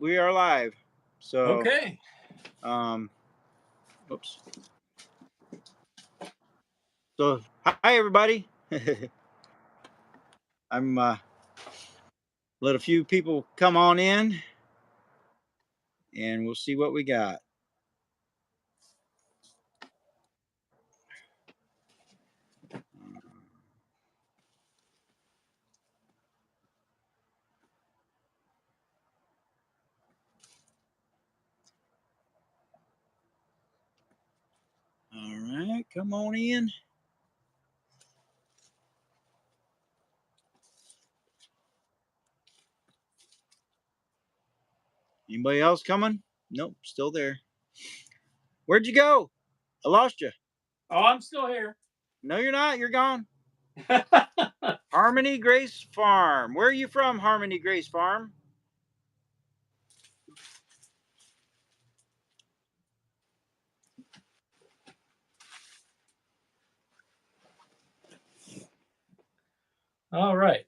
we are live. So, Okay. Oops. So, hi everybody. I'm let a few people come on in, and we'll see what we got. All right, come on in. Anybody else coming? Nope, still there. Where'd you go? I lost you. Oh, I'm still here. No, you're not. You're gone. Harmony Grace Farm. Where are you from, Harmony Grace Farm? All right.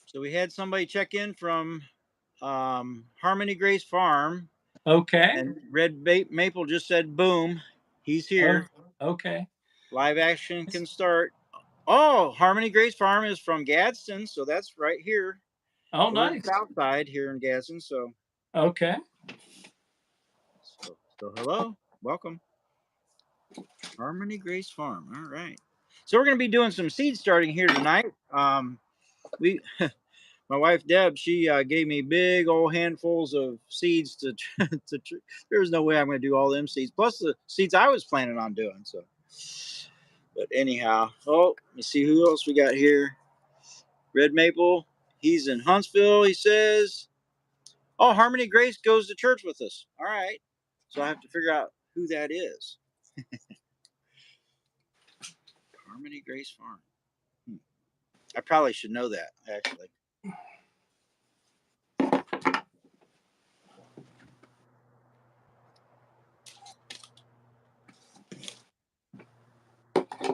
So we had somebody check in from Harmony Grace Farm. Okay. And Red Maple just said, boom, he's here. Oh, okay. Live action can start. Oh, Harmony Grace Farm is from Gadsden, so that's right here. Oh, We're nice. south side here in Gadsden, so. Okay. So hello, welcome. Harmony Grace Farm, all right. So we're going to be doing some seed starting here tonight. My wife Deb, she gave me big old handfuls of seeds to there's no way I'm going to do all them seeds, plus the seeds I was planning on doing. So, but anyhow, oh, let me see who else we got here. Red Maple, he's in Huntsville. He says, "Oh, Harmony Grace goes to church with us." All right, so I have to figure out who that is. Harmony Grace Farm. I probably should know that actually.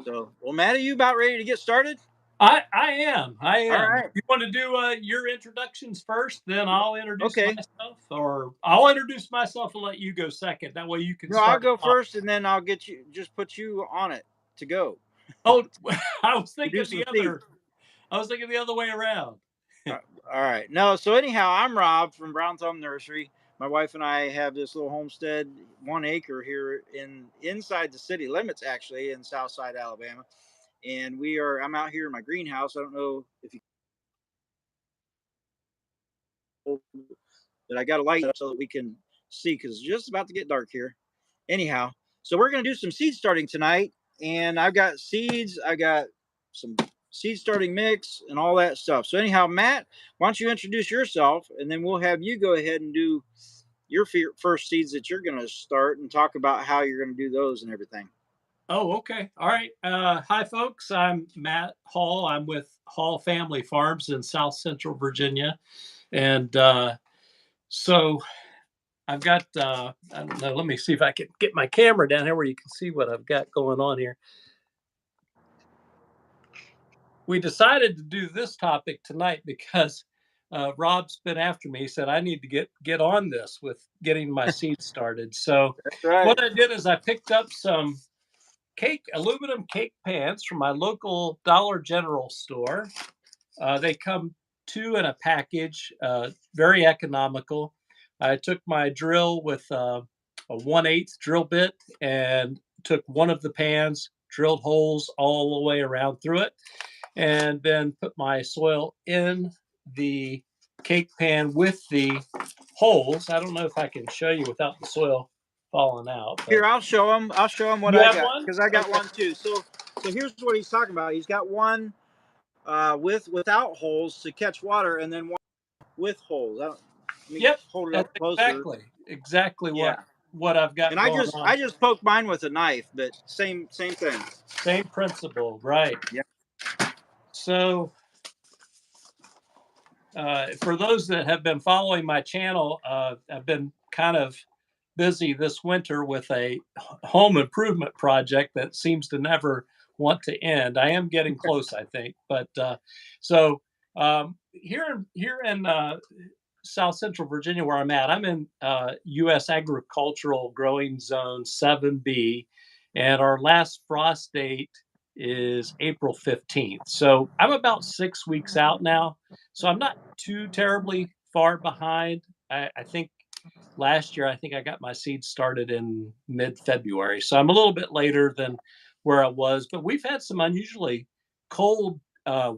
So, well, Matt, are you about ready to get started? I am. All right. You want to do your introductions first, then I'll introduce Okay. myself, or I'll introduce myself and let you go second. That way you can No, start. I'll go first, and then I'll get you. Just put you on it to go. Oh, I was thinking the other way around. All right. No, so anyhow, I'm Rob from Brown Thumb Nursery. My wife and I have this little homestead, 1 acre here inside the city limits, actually, in Southside Alabama. And I'm out here in my greenhouse. I don't know if you, but I got a light up so that we can see because it's just about to get dark here. Anyhow, so we're going to do some seed starting tonight. And I've got seeds. I got some seed starting mix and all that stuff. So anyhow, Matt, why don't you introduce yourself, and then we'll have you go ahead and do your first seeds that you're going to start and talk about how you're going to do those and everything. Oh, okay. All right. Hi, folks. I'm Matt Hall. I'm with Hall Family Farms in South Central Virginia. And so I've got, I don't know, let me see if I can get my camera down here where you can see what I've got going on here. We decided to do this topic tonight because Rob's been after me. He said, I need to get on this with getting my seeds started. So right. What I did is I picked up some aluminum cake pans from my local Dollar General store. They come 2 in a package, very economical. I took my drill with a 1/8 drill bit and took one of the pans, drilled holes all the way around through it, and then put my soil in the cake pan with the holes. I don't know if I can show you without the soil falling out. Here, I'll show him. What you I have got, one? because I got Okay. one too. So here's what he's talking about. He's got one without holes to catch water, and then one with holes. Yep, hold it that's up closer. exactly Yeah. what I've got. And going on. I just poked mine with a knife, but same thing. Same principle, right? Yeah. So, for those that have been following my channel, I've been kind of busy this winter with a home improvement project that seems to never want to end. I am getting close, I think. But here in South Central Virginia, where I'm at, I'm in U.S. Agricultural Growing Zone 7B, and our last frost date is April 15th. So I'm about 6 weeks out now. So I'm not too terribly far behind. I think last year, I think I got my seeds started in mid-February. So I'm a little bit later than where I was, but we've had some unusually cold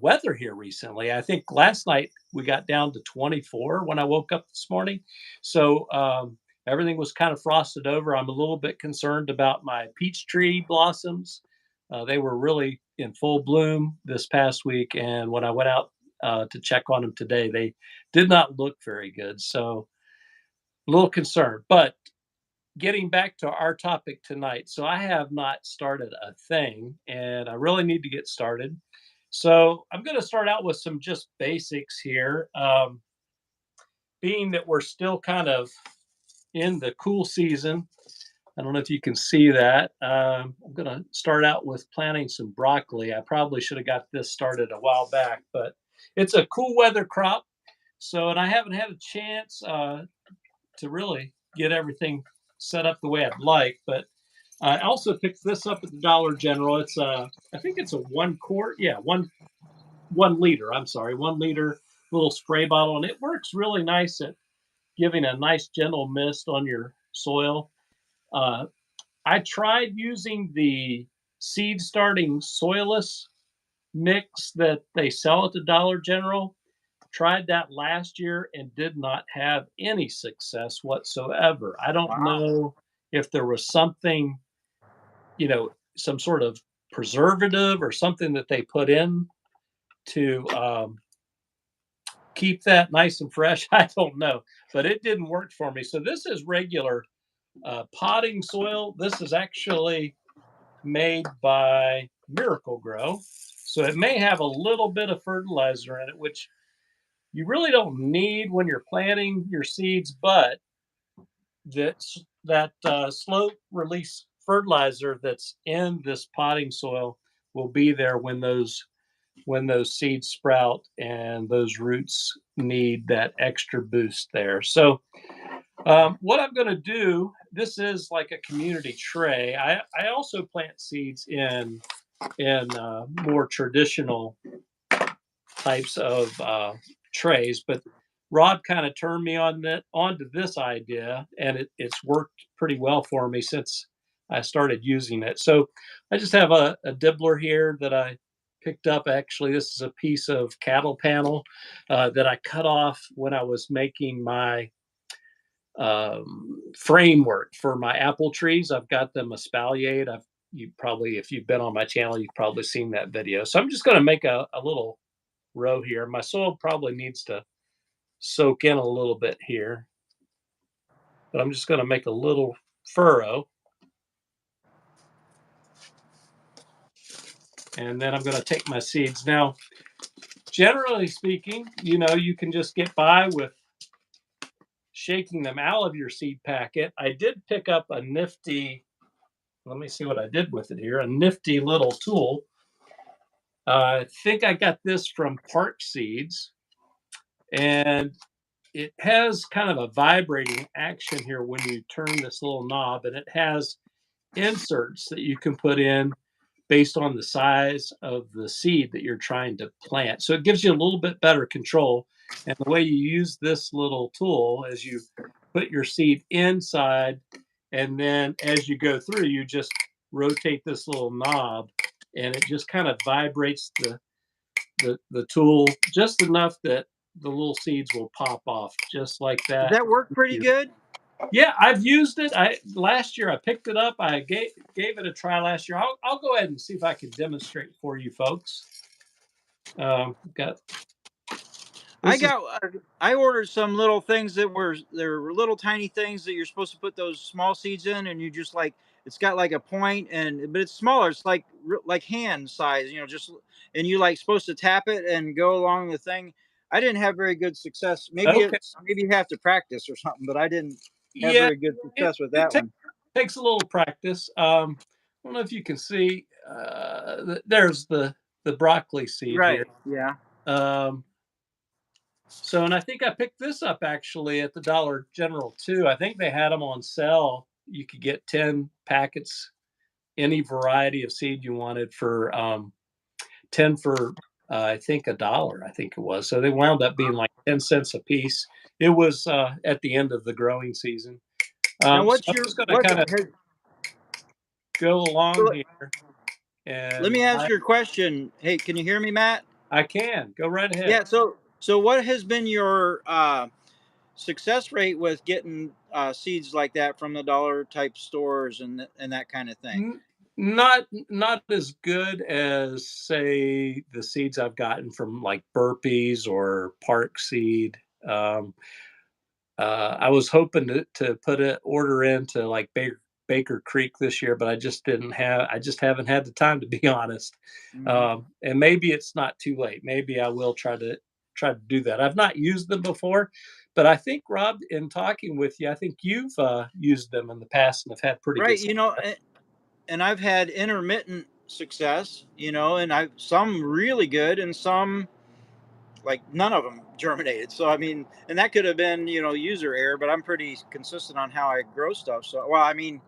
weather here recently. I think last night we got down to 24 when I woke up this morning. So everything was kind of frosted over. I'm a little bit concerned about my peach tree blossoms. They were really in full bloom this past week. And when I went out to check on them today, they did not look very good. So a little concerned. But getting back to our topic tonight, so I have not started a thing, and I really need to get started. So I'm going to start out with some just basics here. Being that we're still kind of in the cool season, I don't know if you can see that. I'm going to start out with planting some broccoli. I probably should have got this started a while back, but it's a cool weather crop. So, and I haven't had a chance to really get everything set up the way I'd like. But I also picked this up at the Dollar General. It's I think it's a 1 quart, yeah, 1 liter. I'm sorry, 1 liter little spray bottle, and it works really nice at giving a nice gentle mist on your soil. Uh, I tried using the seed starting soilless mix that they sell at the Dollar General. Tried that last year and did not have any success whatsoever. I don't Wow. know if there was something, some sort of preservative or something that they put in to keep that nice and fresh. I don't know, but it didn't work for me. So this is regular potting soil. This is actually made by Miracle Grow. So it may have a little bit of fertilizer in it, which you really don't need when you're planting your seeds, but that slow release fertilizer that's in this potting soil will be there when those seeds sprout and those roots need that extra boost there. So what I'm going to do, this is like a community tray. I also plant seeds in more traditional types of trays, but Rob kind of turned me onto this idea, and it's worked pretty well for me since I started using it. So I just have a dibbler here that I picked up. Actually, this is a piece of cattle panel that I cut off when I was making my framework for my apple trees. I've got them espaliered. You probably, if you've been on my channel, you've probably seen that video. So I'm just going to make a little row here. My soil probably needs to soak in a little bit here, but I'm just going to make a little furrow. And then I'm going to take my seeds. Now, generally speaking, you can just get by with shaking them out of your seed packet. I did pick up a nifty, let me see what I did with it here, a nifty little tool. I think I got this from Park Seeds, and it has kind of a vibrating action here when you turn this little knob, and it has inserts that you can put in based on the size of the seed that you're trying to plant. So it gives you a little bit better control. And the way you use this little tool is you put your seed inside, and then as you go through, you just rotate this little knob, and it just kind of vibrates the tool just enough that the little seeds will pop off just like Does that. that work pretty good? Yeah, I've used it. Last year I picked it up. I gave it a try last year. I'll go ahead and see if I can demonstrate for you folks. Got I this is got I ordered some little things they're little tiny things that you're supposed to put those small seeds in, and you just like it's got like a point, and but it's smaller. It's like hand size, just and you like supposed to tap it and go along the thing. I didn't have very good success. okay. Maybe you have to practice or something, but I didn't have Yeah, very good it, success with it that one. takes a little practice. I don't know if you can see. There's the broccoli seed here. Right? Yeah. Um, So, and I think I picked this up actually at the Dollar General too. I think they had them on sale. You could get 10 packets, any variety of seed you wanted for 10 for I think $1, I think it was. So they wound up being like 10 cents a piece. It was at the end of the growing season. Now, So what's I'm your just going to what? kind of go along So here let and me ask you a question. Hey, can you hear me, Matt? I can go right ahead. Yeah. So what has been your success rate with getting seeds like that from the dollar type stores and that kind of thing? N- not as good as say the seeds I've gotten from like burpees or park seed. Um, I was hoping to put an order into like Baker Creek this year, but I just haven't had the time to be honest. Hmm. And maybe it's not too late. Maybe I will try to do that. I've not used them before, but I think Rob, in talking with you, I think you've used them in the past and have had pretty good Right. success. And I've had intermittent success. And I've some really good and some like none of them germinated. So I mean, and that could have been user error, but I'm pretty consistent on how I grow stuff. So well, I mean,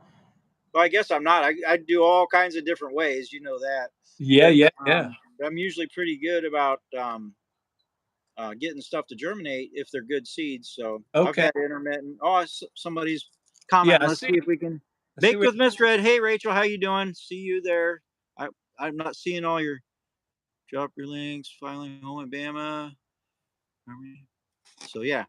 well, I guess I'm not. I do all kinds of different ways. You know that, Yeah, but yeah, yeah. I'm usually pretty good about getting stuff to germinate if they're good seeds. So I've Okay. had intermittent. Oh, somebody's Yeah, commenting. Let's see if we can I see bake what with Miss Red. Hey, Rachel, how you doing? See you there. I I'm not seeing all your drop your links, filing home in Bama. So yeah.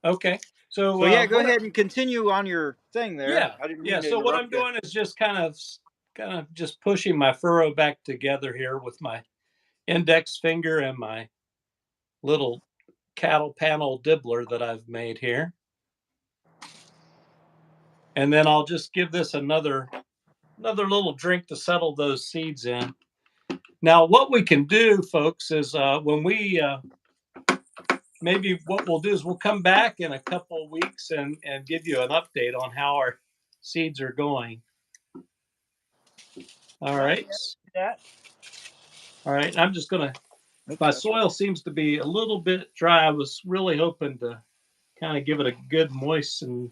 okay. So So yeah, go what ahead and continue on your thing there. yeah, I didn't yeah. mean to So what interrupt I'm you. doing is just kind of just pushing my furrow back together here with my index finger and my little cattle panel dibbler that I've made here. And then I'll just give this another little drink to settle those seeds in. Now, what we can do, folks, is when we maybe what we'll do is we'll come back in a couple of weeks and give you an update on how our seeds are going. All Right. right. Yeah. That. All right. I'm just gonna. Oops, My that's right. soil seems to be a little bit dry. I was really hoping to kind of give it a good moisten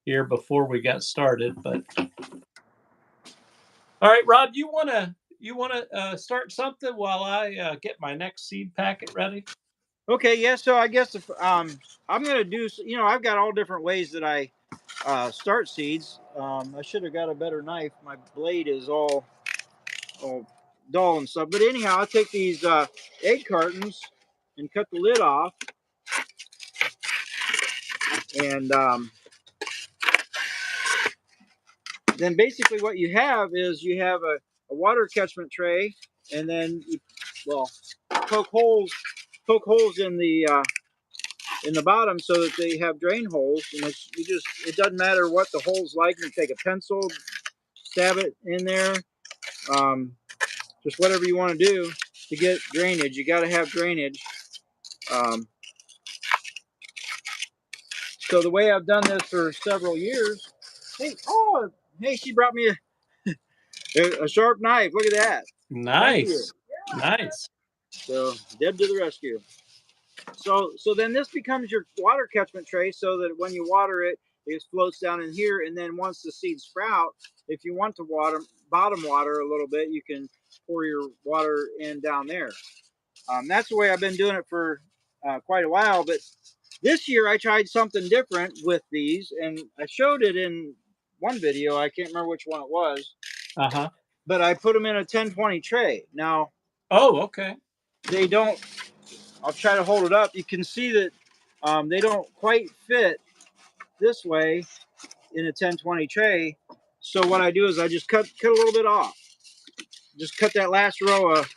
here before we got started, but all right, Rob, you wanna start something while I get my next seed packet ready? Okay. Yeah. So I guess if I'm gonna do. I've got all different ways that I start seeds. I should have got a better knife. My blade is all dull and stuff. But anyhow, I'll take these egg cartons and cut the lid off, and then basically what you have is you have a water catchment tray, and then well, poke holes poke holes in the bottom so that they have drain holes, and it doesn't matter what the hole's like. You take a pencil, stab it in there, um, just whatever you want to do to get drainage. You got to have drainage. Um, so the way I've done this for several years. Hey, she brought me a sharp knife. Look at that. Thank you. Nice, nice. So Deb to the rescue. So then this becomes your water catchment tray, so that when you water it, it floats down in here, and then once the seeds sprout, if you want to bottom water a little bit, you can pour your water in down there. That's the way I've been doing it for quite a while. But this year I tried something different with these, and I showed it in one video. I can't remember which one it was, Uh huh. but I put them in a 10-20 tray. Now Oh, okay. they don't. I'll try to hold it up. You can see that they don't quite fit this way in a 10-20 tray. So what I do is I just cut a little bit off. Just cut that last row of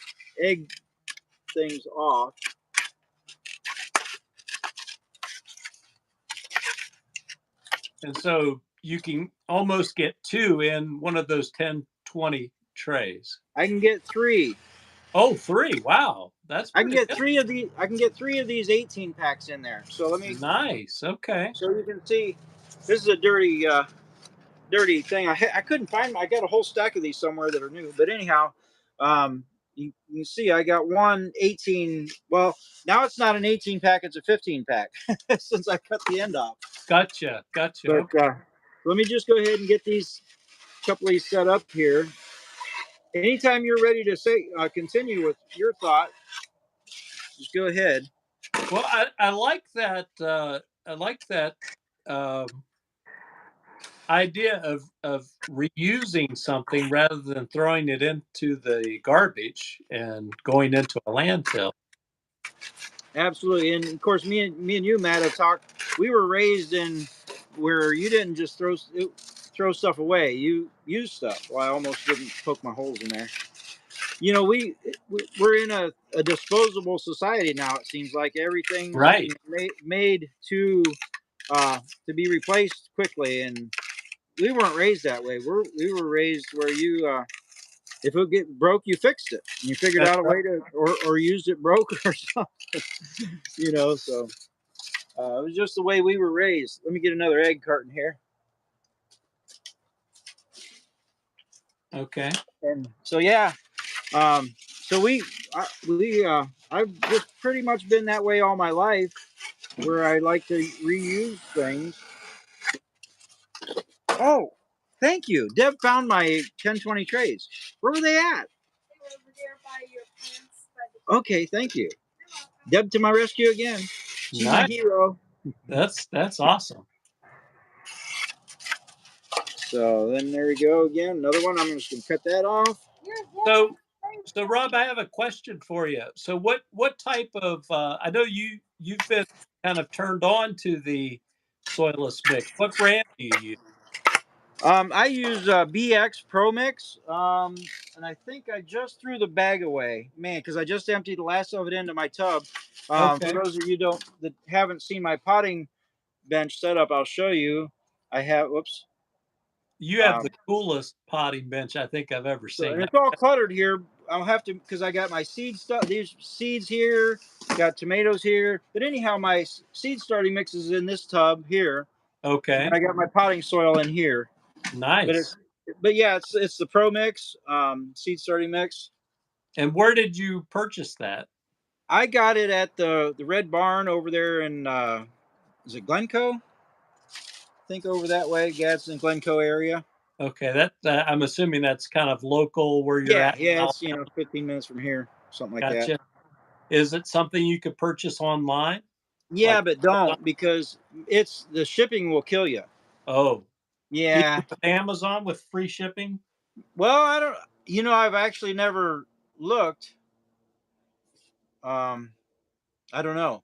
egg things off. And so you can almost get two in one of those 10-20 trays. I can get three. Oh, three. Wow, that's I can pretty get good. three of the. I can get three of these 18 packs in there. So let me. Nice. Okay. So you can see, this is a dirty thing. I couldn't find. I got a whole stack of these somewhere that are new. But anyhow, um, you can see I got one 18. Well, now it's not an 18 pack; it's a 15 pack since I cut the end off. Gotcha. But Okay. let me just go ahead and get these couple of these set up here. Anytime you're ready to say continue with your thought, just go ahead. Well, I like that. I like that um, idea of reusing something rather than throwing it into the garbage and going into a landfill. Absolutely, and of course, me and you, Matt, have talked. We were raised in where you didn't just throw stuff away. You use stuff. Well, I almost didn't poke my holes in there. You know, we're in a disposable society now. It seems like everything's Right. made to be replaced quickly, and we weren't raised that way. We were raised where you if it get broke, you fixed it. You figured That's out a right. way to or used it broke or something. You know, so it was just the way we were raised. Let me get another egg carton here. Okay. And so yeah, so I've just pretty much been that way all my life, where I like to reuse things. Oh, thank you. Deb found my 1020 trays. Where were they at? They were over there by your plants. Okay, thank you. Deb to my rescue again. She's my Nice. hero. That's awesome. So then there we go again. Another one. I'm just gonna cut that off. So so Rob, I have a question for you. So what type of I know you've been kind of turned on to the soilless mix. What brand do you use? I use BX Pro Mix, and I think I just threw the bag away, man, because I just emptied the last of it into my tub. For Okay. those of you that haven't seen my potting bench setup, I'll show you. I have, whoops. You have Um, the coolest potting bench I think I've ever so, and seen. it's all cluttered here. I'll have to, because I got my seed stuff. These seeds here, got tomatoes here. But anyhow, my seed starting mix is in this tub here, and then Okay. I got my potting soil in here. But Nice. it's, but yeah, it's the Pro Mix, seed starting mix. And where did you purchase that? I got it at the Red Barn over there in is it Glencoe? I think over that way, Gadsden, Glencoe area. Okay, that I'm assuming that's kind of local where you're Yeah, at yeah, now. it's 15 minutes from here, something like that. Gotcha. Is it something you could purchase online? Yeah, Like but Amazon? don't, because it's the shipping will kill you. Oh, even Yeah. with Amazon with free shipping? Well, I don't. I've actually never looked. Um, I don't know.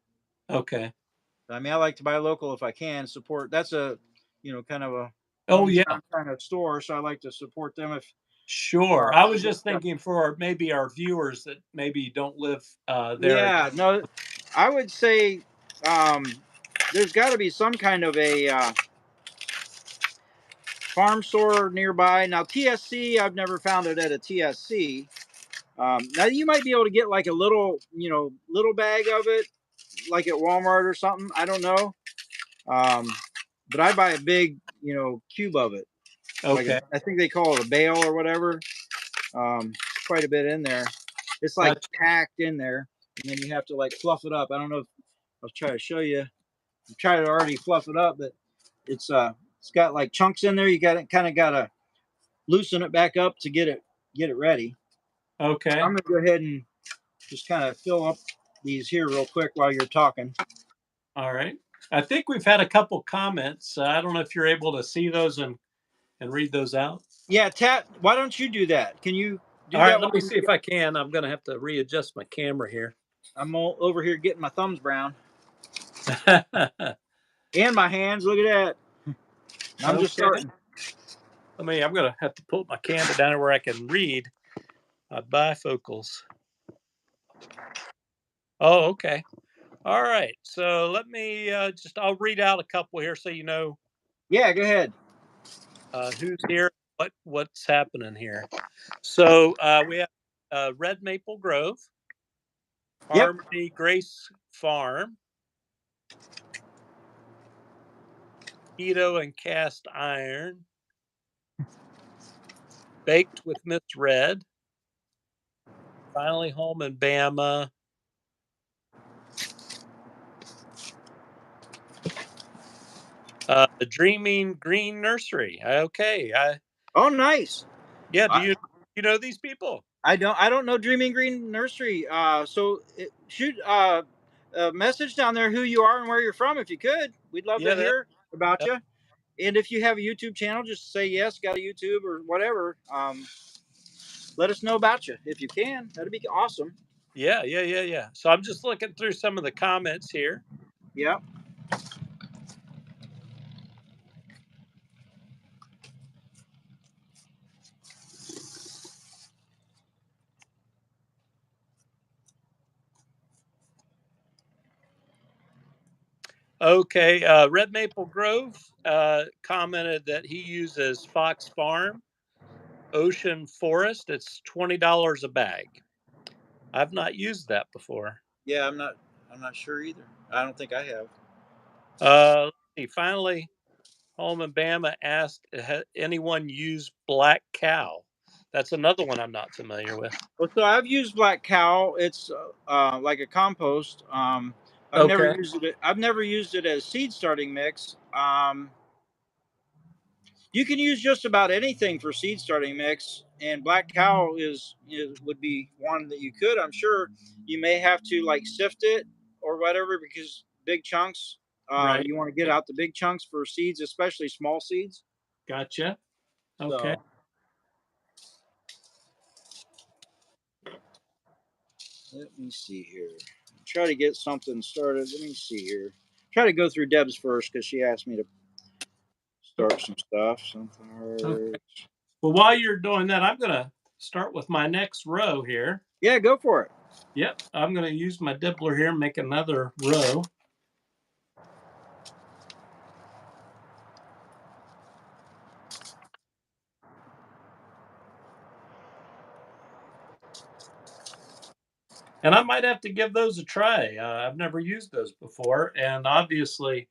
Okay. I mean, I like to buy local if I can. Support. That's a, kind of a Oh yeah, hometown kind of store, so I like to support them if. sure. I was just thinking for maybe our viewers that maybe don't live there. Yeah, no, I would say um, there's got to be some kind of a farm store nearby. Now, TSC, I've never found it at a TSC. Now, you might be able to get like a little bag of it, like at Walmart or something. I don't know. Um, but I buy a big, cube of it. Okay. I think they call it a bale or whatever. Quite a bit in there. It's like Gotcha. packed in there, and then you have to like fluff it up. I don't know if I'll try to show you. I'm trying to already fluff it up, but it's got like chunks in there. You got it kind of gotta loosen it back up to get it ready. So Okay. I'm gonna go ahead and just kind of fill up these here real quick while you're talking. All right. I think we've had a couple comments. I don't know if you're able to see those and read those out. Yeah, Tat, why don't you do that? Can you All do right, that let while me see if I can. I'm going to have to readjust my camera here. I'm all over here getting my thumbs brown and my hands? Look at that. I'm just Okay. starting. I'm going to have to put my camera down where I can read my bifocals. Oh, okay. All right. So let me I'll read out a couple here so you know Yeah, go ahead. who's here, what's happening here. So we have Red Maple Grove, Yep. Harmony Grace Farm, keto and cast iron, baked with Miss Red, Finally home in Bama. Dreaming Green Nursery. Okay. Oh, nice. Yeah. Do I, you know these people? I don't know Dreaming Green Nursery. Shoot a message down there who you are and where you're from if you could. We'd love to Yeah. hear about That you. And if you have a YouTube channel, just say yes, got a YouTube or whatever. Let us know about you if you can. That'd be awesome. yeah. So I'm just looking through some of the comments here. Yep. Okay. Red Maple Grove commented that he uses Fox Farm Ocean Forest. It's $20 a bag. I've not used that before. Yeah, I'm not sure either. I don't think I have. Let's see. Finally, home in Bama asked, has anyone used Black Cow? That's another one I'm not familiar with. Well, so I've used Black Cow. It's like a compost. Okay. I've never used it as seed starting mix. You can use just about anything for seed starting mix, and Black Cow would be one that you could. I'm sure you may have to like sift it or whatever because big chunks. Right. You want to get out the big chunks for seeds, especially small seeds. Gotcha. Okay. So let me see here. Try to get something started. Let me see here. Try to go through Deb's first because she asked me to start some stuff. Something Okay. hard. Well, while you're doing that, I'm going to start with my next row here. Yeah, go for it. Yep. I'm going to use my dibbler here and make another row. And I might have to give those a try. I've never used those before. And obviously,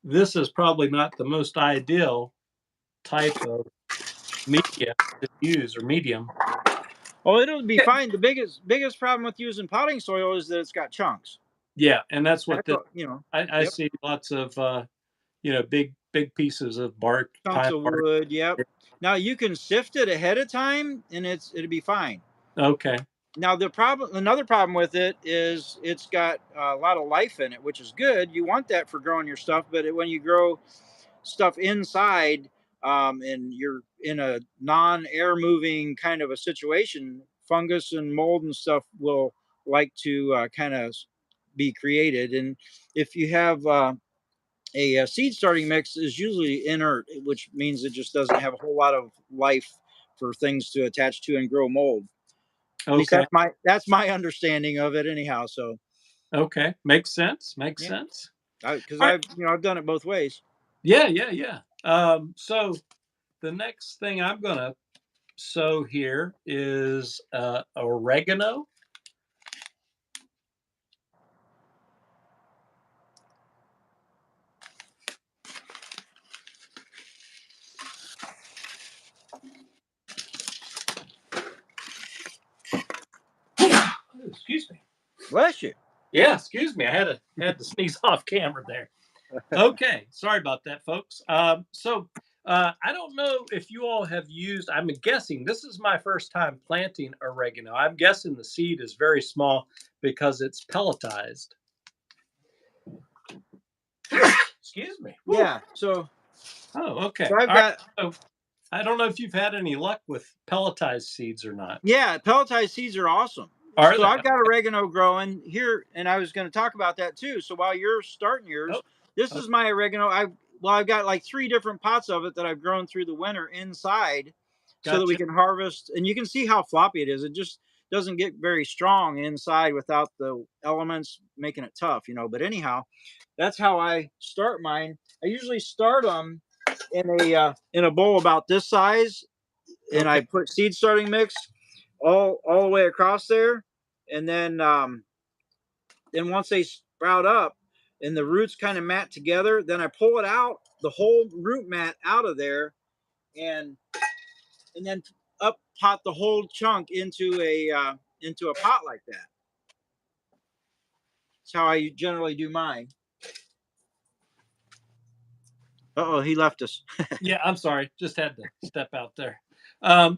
this is probably not the most ideal type of media to use or medium. Oh, it'll be fine. The biggest problem with using potting soil is that it's got chunks. Yeah. And that's what That's this, all, you know. I Yep. see lots of, big pieces of bark, Chunks pine of bark. wood. Yep. Now you can sift it ahead of time, and it'll be fine. Okay. Now another problem with it is it's got a lot of life in it, which is good. You want that for growing your stuff, but when you grow stuff inside, and you're in a non-air moving kind of a situation, fungus and mold and stuff will like to kind of be created. And if you have a seed starting mix is usually inert, which means it just doesn't have a whole lot of life for things to attach to and grow mold. At least Okay. that's my understanding of it, anyhow. So Okay. Makes sense. Makes yeah, sense. because All right. I've done it both ways. Yeah. So the next thing I'm going to sow here is oregano. Excuse me. Bless you. Yeah, excuse me. I had to sneeze off camera there. Okay, sorry about that, folks. I don't know if you all have used. I'm guessing this is my first time planting oregano. I'm guessing the seed is very small because it's pelletized. Excuse me. Woo. Yeah. So Okay. I've All right. got So I don't know if you've had any luck with pelletized seeds or not. yeah, pelletized seeds are awesome. Are So they? I've got oregano growing here, and I was going to talk about that too. So while you're starting Oh, yours, this oh, is my oregano. I've got like 3 different pots of it that I've grown through the winter inside, so that we gotcha. can harvest. And you can see how floppy it is. It just doesn't get very strong inside without the elements making it tough, you know. But anyhow, that's how I start mine. I usually start them in a bowl about this size, and Okay. I put seed starting mix all the way across there, and then once they sprout up and the roots kind of mat together, then I pull it out, the whole root mat out of there, and then up pot the whole chunk into a pot like that. That's how I generally do mine. Uh-oh, he left us. Yeah, I'm sorry. Just had to step out there.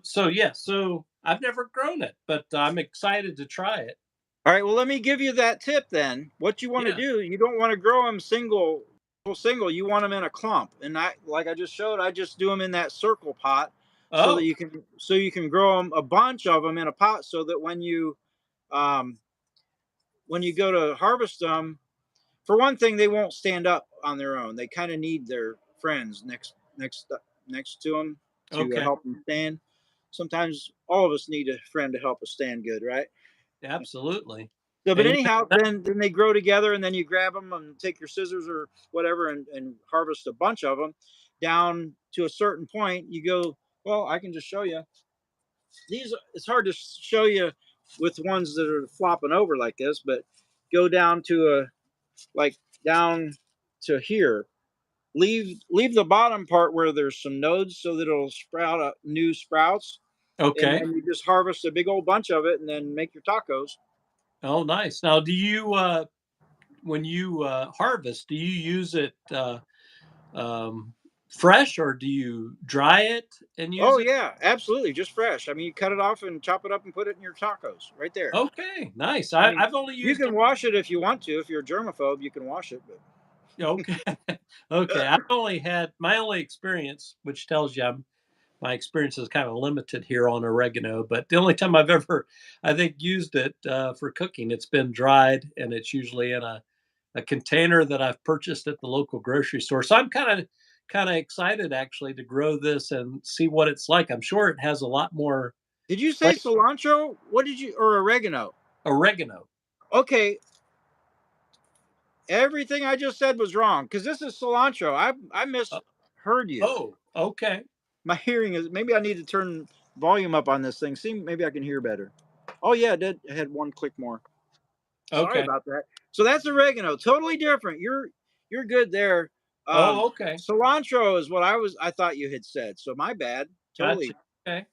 So yeah, so I've never grown it, but I'm excited to try it. All right, well, let me give you that tip then. What you want to Yeah. do, you don't want to grow them single. You want them in a clump. And I, like I just showed, I just do them in that circle pot so that Oh, you can grow them a bunch of them in a pot so that um, when you go to harvest them, for one thing, they won't stand up on their own. They kind of need their friends next to them to okay. help them stand. Sometimes all of us need a friend to help us stand good, right? Absolutely. So, but And anyhow, then they grow together, and then you grab them and take your scissors or whatever, and harvest a bunch of them down to a certain point. You go, well, I can just show you these. It's hard to show you with ones that are flopping over like this, but go down to like down to here. Leave the bottom part where there's some nodes so that it'll sprout up new sprouts, and okay. then you just harvest a big old bunch of it, and then make your tacos. Oh, nice. Now, do you when you harvest, do you use it um, fresh or do you dry it and use Oh it? yeah, absolutely, just fresh. I mean, you cut it off and chop it up and put it in your tacos right there. Okay, nice. I mean, I've only you used can it. wash it if you want to. If you're a germaphobe, you can wash it. But Okay, okay. I've only had my only experience, which tells you my experience is kind of limited here on oregano. But the only time I've ever, I think, used it for cooking, it's been dried and it's usually in a container that I've purchased at the local grocery store. So I'm kind of excited actually to grow this and see what it's like. I'm sure it has a lot more did you say like cilantro? What did you or oregano? oregano. Okay, everything I just said was wrong because this is cilantro. I Uh, misheard you. oh, okay, My hearing is maybe I need to turn volume up on this thing. See, maybe I can hear better. Oh yeah, it did. I had one click more. Sorry okay. about that. So that's oregano, totally different. You're good there. Oh, okay. Cilantro is what I thought you had said. So my bad. Gotcha. Totally. Okay.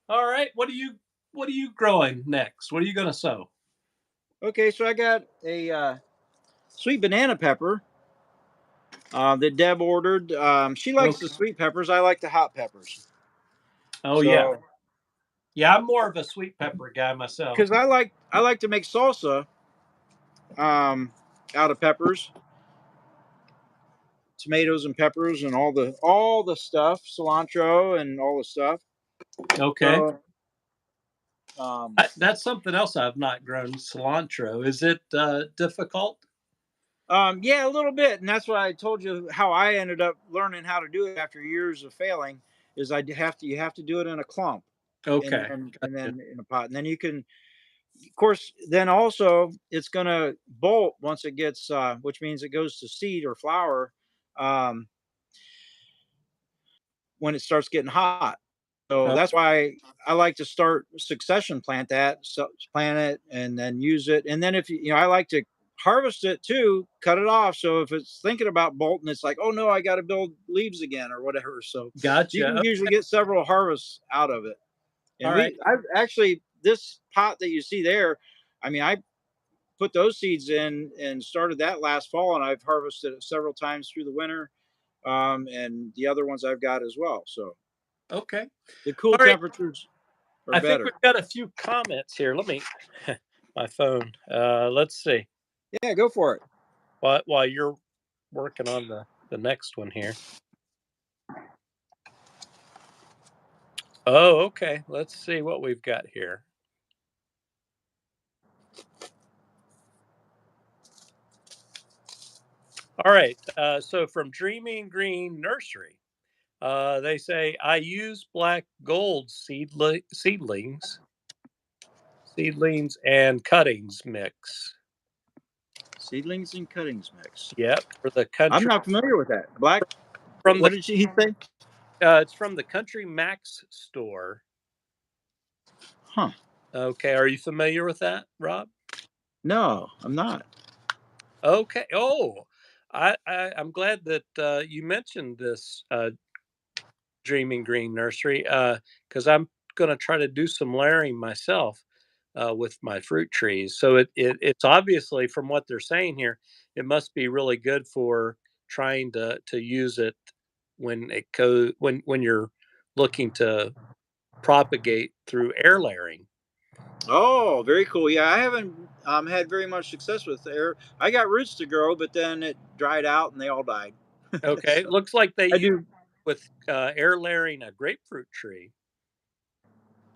All right. What are you growing next? What are you going to sow? Okay, so I got a sweet banana pepper that Deb ordered. She likes the Okay. sweet peppers. I like the hot peppers. Oh yeah. So Yeah, I'm more of a sweet pepper guy myself. because I like to make salsa out of peppers, tomatoes and peppers and all the stuff, cilantro and all the stuff. Okay. So That's something else I've not grown, cilantro. Is it difficult? yeah, a little bit, and that's why I told you how I ended up learning how to do it after years of failing. Is you have to do it in a clump, Okay. and Gotcha. then in a pot, and then you can, of course, then also it's gonna bolt once it gets, which means it goes to seed or flower, um, when it starts getting hot. So Oh, that's why I like to start succession plant that, so plant it and then use it. And then if I like to harvest it too, cut it off. So if it's thinking about bolting, it's like, oh no, I got to build leaves again or whatever. So you gotcha. can usually get several harvests out of it. All And right. I've actually, this pot that you see there, I mean, I put those seeds in and started that last fall, and I've harvested it several times through the winter. And the other ones I've got as well. So Okay. the cool All right. temperatures are I think we've better. got a few comments here. Let me my phone. Let's see. Yeah, go for it. While you're working on the next one here. Oh, okay. Let's see what we've got here. All right. So from Dreaming Green Nursery, they say I use black gold seedlings and cuttings mix. Seedlings and cuttings mix. Yep, for the I'm country not familiar with that. Black. from What the did he say? it's from the Country Max store. Huh? Okay, are you familiar with that, Rob? No, I'm not. Okay. Oh, I'm glad that you mentioned this, Dreaming Green Nursery, because I'm going to try to do some layering myself with my fruit trees. So it's obviously from what they're saying here, it must be really good for trying to use it when it when you're looking to propagate through air layering. Oh, very cool. Yeah, I haven't had very much success with air. I got roots to grow, but then it dried out and they all died. Okay, So looks like they I use do. with air layering a grapefruit tree.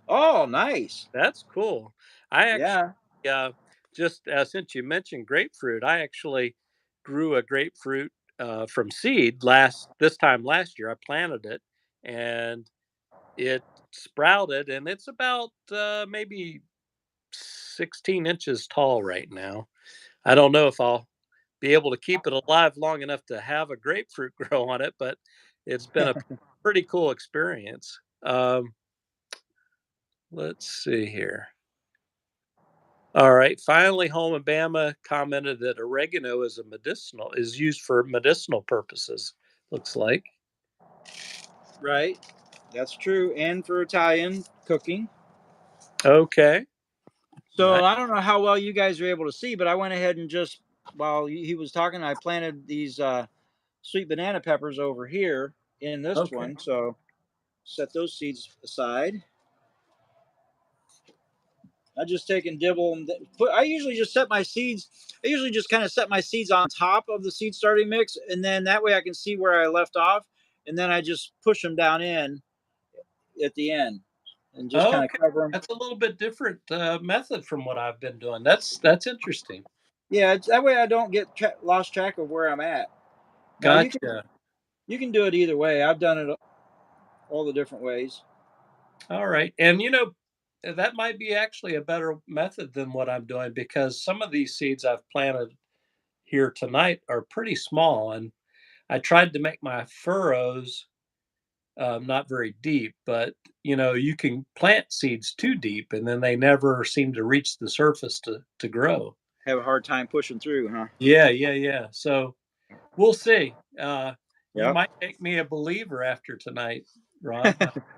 Oh, nice. That's cool. I actually, Yeah. uh, just since you mentioned grapefruit, I actually grew a grapefruit from seed this time last year. I planted it and it sprouted, and it's about maybe 16 inches tall right now. I don't know if I'll be able to keep it alive long enough to have a grapefruit grow on it, but it's been a pretty cool experience. Let's see here. All right. Finally, Home and Bama commented that oregano is used for medicinal purposes. Looks like. Right. That's true. And for Italian cooking. Okay. So Nice. I don't know how well you guys are able to see, but I went ahead and just while he was talking, I planted these sweet banana peppers over here in this Okay. one. So set those seeds aside. I just take and dibble them. I usually just set my seeds. I usually just kind of set my seeds on top of the seed starting mix, and then that way I can see where I left off, and then I just push them down in at the end, and just kind of Okay. cover them. That's a little bit different method from what I've been doing. That's interesting. Yeah, that way I don't get lost track of where I'm at. Now Gotcha. you can do it either way. I've done it all the different ways. All right. And that might be actually a better method than what I'm doing because some of these seeds I've planted here tonight are pretty small, and I tried to make my furrows not very deep, but you can plant seeds too deep, and then they never seem to reach the surface to grow. Have a hard time pushing through, huh? Yeah, yeah, yeah. So we'll see. You Yep. might make me a believer after tonight, Rob.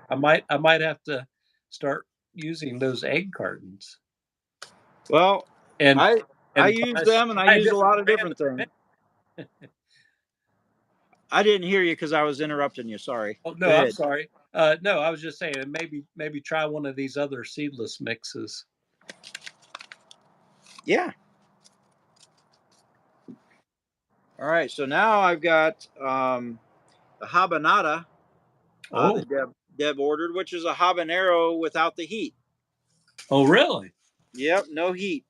I might have to start using those egg cartons Well, and I I and use them, and I try a use a different lot of brand different of things. mix. I didn't hear you because I was interrupting you. Sorry. Oh Go no, I'm ahead. sorry. No, I was just saying, and maybe try one of these other seedless mixes. Yeah. All right. So now I've got the habanada Oh, that Deb ordered, which is a habanero without the heat. oh, really? Yep, no heat,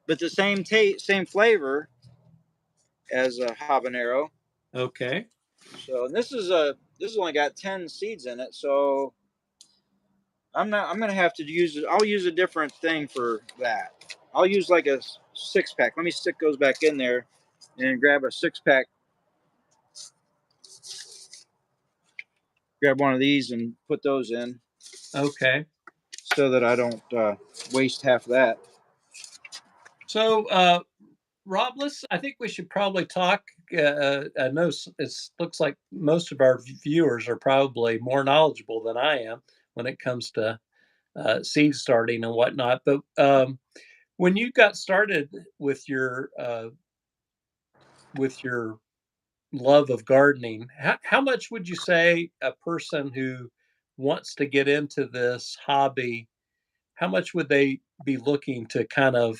but the same taste, same flavor as a habanero. Okay. So this has only got 10 seeds in it. So I'm gonna have to use it. I'll use a different thing for that. I'll use like a 6 pack. Let me stick those back in there and grab a 6 pack. Grab one of these and put those in Okay. so that I don't waste half of that. So, Rob, I think we should probably talk. I know it looks like most of our viewers are probably more knowledgeable than I am when it comes to seed starting and whatnot. But when you got started with your love of gardening, how much would you say a person who wants to get into this hobby, how much would they be looking to kind of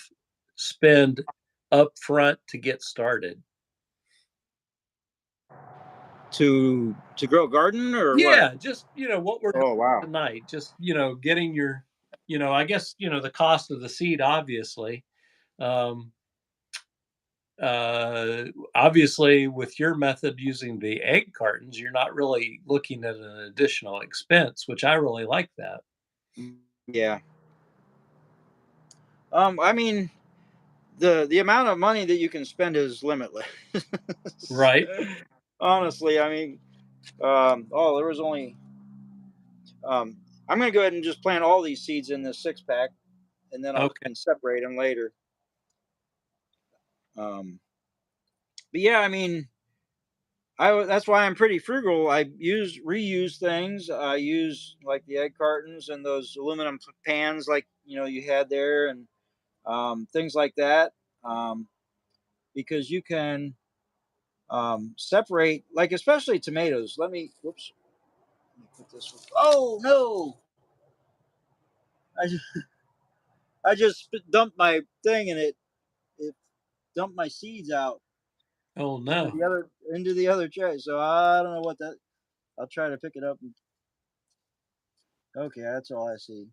spend up front to get started? To grow a garden or what? Yeah, just, what we're doing Oh wow. tonight, just, getting I guess, the cost of the seed, obviously. Um, uh, Obviously, with your method using the egg cartons, you're not really looking at an additional expense, which I really like that. Yeah. I mean, the amount of money that you can spend is limitless. Right. Honestly, I mean, oh, there was only. Um, I'm gonna go ahead and just plant all these seeds in this 6 pack, and then I Okay. can separate them later. Um, but yeah, I mean, That's why I'm pretty frugal. I reuse things. I use like the egg cartons and those aluminum pans, like you had there, and things like that. Um, because you can separate, like especially tomatoes. Whoops. Let me put this. Oh no! I just, I just dumped my thing and it dumped my seeds out Oh into no. the other tray. So I don't know what that. I'll try to pick it up. Okay, that's all I see.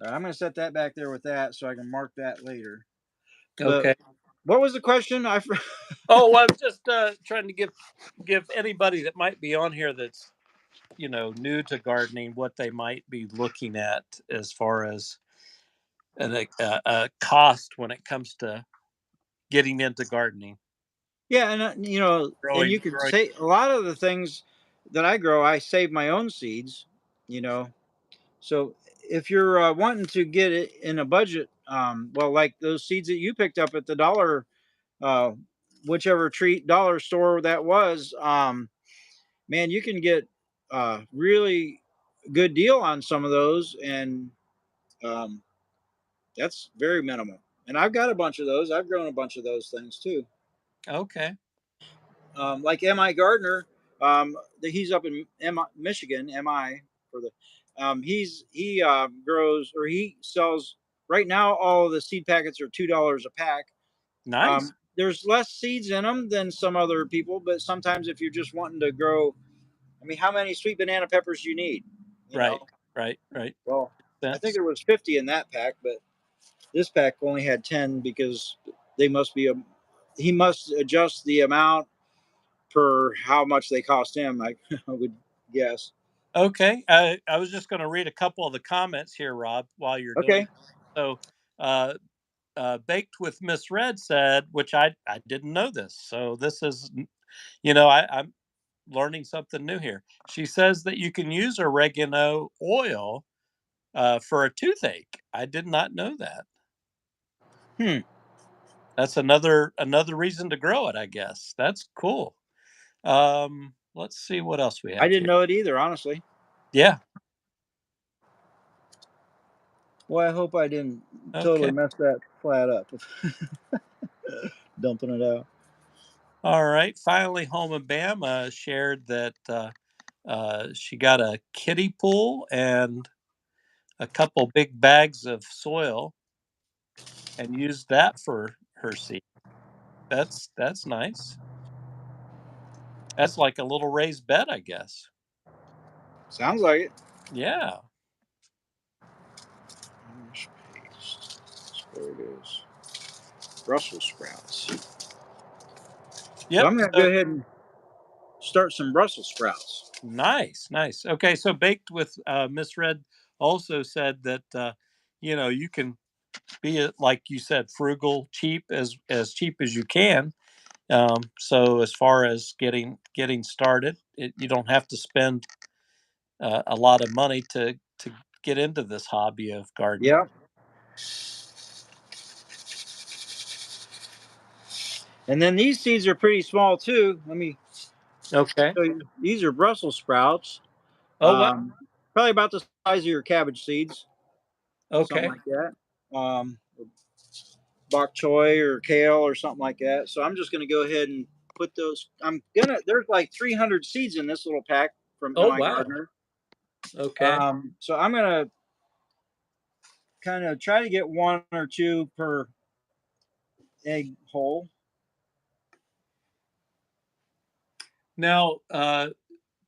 All right, I'm going to set that back there with that so I can mark that later. But Okay. what was the question? Oh, I was just trying to give anybody that might be on here that's new to gardening what they might be looking at as far as a cost when it comes to getting into gardening, Yeah, and and growing you could growing. say a lot of the things that I grow, I save my own seeds. You know, so if you're wanting to get it in a budget, well, like those seeds that you picked up at the uh, whichever treat dollar store that was, man, you can get really good deal on some of those, and um, that's very minimal. And I've got a bunch of those. I've grown a bunch of those things too. Okay. Like Mi Gardner, he's up in Michigan. Mi for the he grows, or he sells right now. All of the seed packets are $2 a pack. Nice. There's less seeds in them than some other people, but sometimes if you're just wanting to grow, I mean, how many sweet banana peppers do you need? You Right. know, Right. well, I think Sense. there was 50 in that pack, but this pack only had 10 because they must be he must adjust the amount per how much they cost him. I would guess. Okay. I was just going to read a couple of the comments here, Rob, while you're doing Okay. it. So, uh, Baked with Miss Red said, which I didn't know this. So this is, I'm learning something new here. She says that you can use oregano oil for a toothache. I did not know that. Hmm. That's another reason to grow it, I guess. That's cool. Let's see what else we I have didn't here. know it either, honestly. Yeah. Well, I hope I didn't totally Okay. mess that flat up. Dumping it out. All right. Finally, Home and Bam shared that she got a kiddie pool and a couple big bags of soil and used that for her seed. That's nice. That's like a little raised bed, I guess. Sounds like it. Yeah. There it is. Brussels sprouts. So Yep. I'm going to So go ahead and start some Brussels sprouts. nice. Okay. So Baked with Misread also said that you can be like you said, frugal, cheap as cheap as you can. So as far as getting started, you don't have to spend a lot of money to get into this hobby of gardening. Yep. And then these seeds are pretty small too. Let me Okay. show you. These are Brussels sprouts. Oh wow. Um, Probably about the size of your cabbage seeds, something Okay. like that. Bok choy or kale or something like that. So I'm just going to go ahead and put those. There's like 300 seeds in this little pack from Oh Mi wow. Gardener. Okay. So I'm going to kind of try to get one or two per egg hole. Now,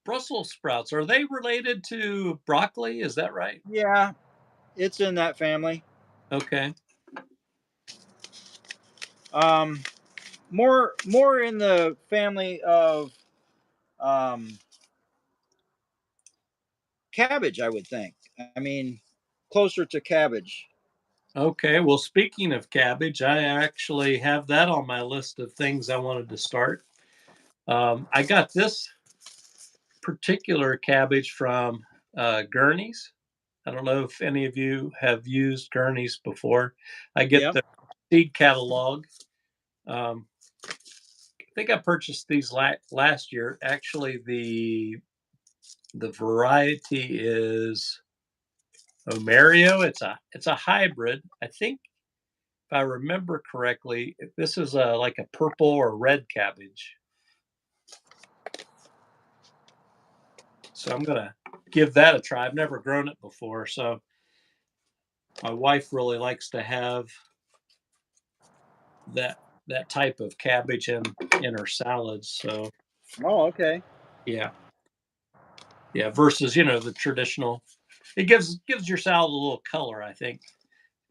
Brussels sprouts, are they related to broccoli? Is that right? Yeah, it's in that family. Okay. Um, more in the family of um, cabbage, I would think. I mean, closer to cabbage. Okay. Well, speaking of cabbage, I actually have that on my list of things I wanted to start. I got this particular cabbage from Gurney's. I don't know if any of you have used Gurney's before. I get Yep. the seed catalog. Um, think I purchased these last year. Actually, the variety is Omario. It's a hybrid. I think if I remember correctly, this is a like a purple or red cabbage. So I'm gonna give that a try. I've never grown it before, so my wife really likes to have that that type of cabbage in her salads. So Oh, okay. yeah, yeah. Versus the traditional, it gives your salad a little color. I think.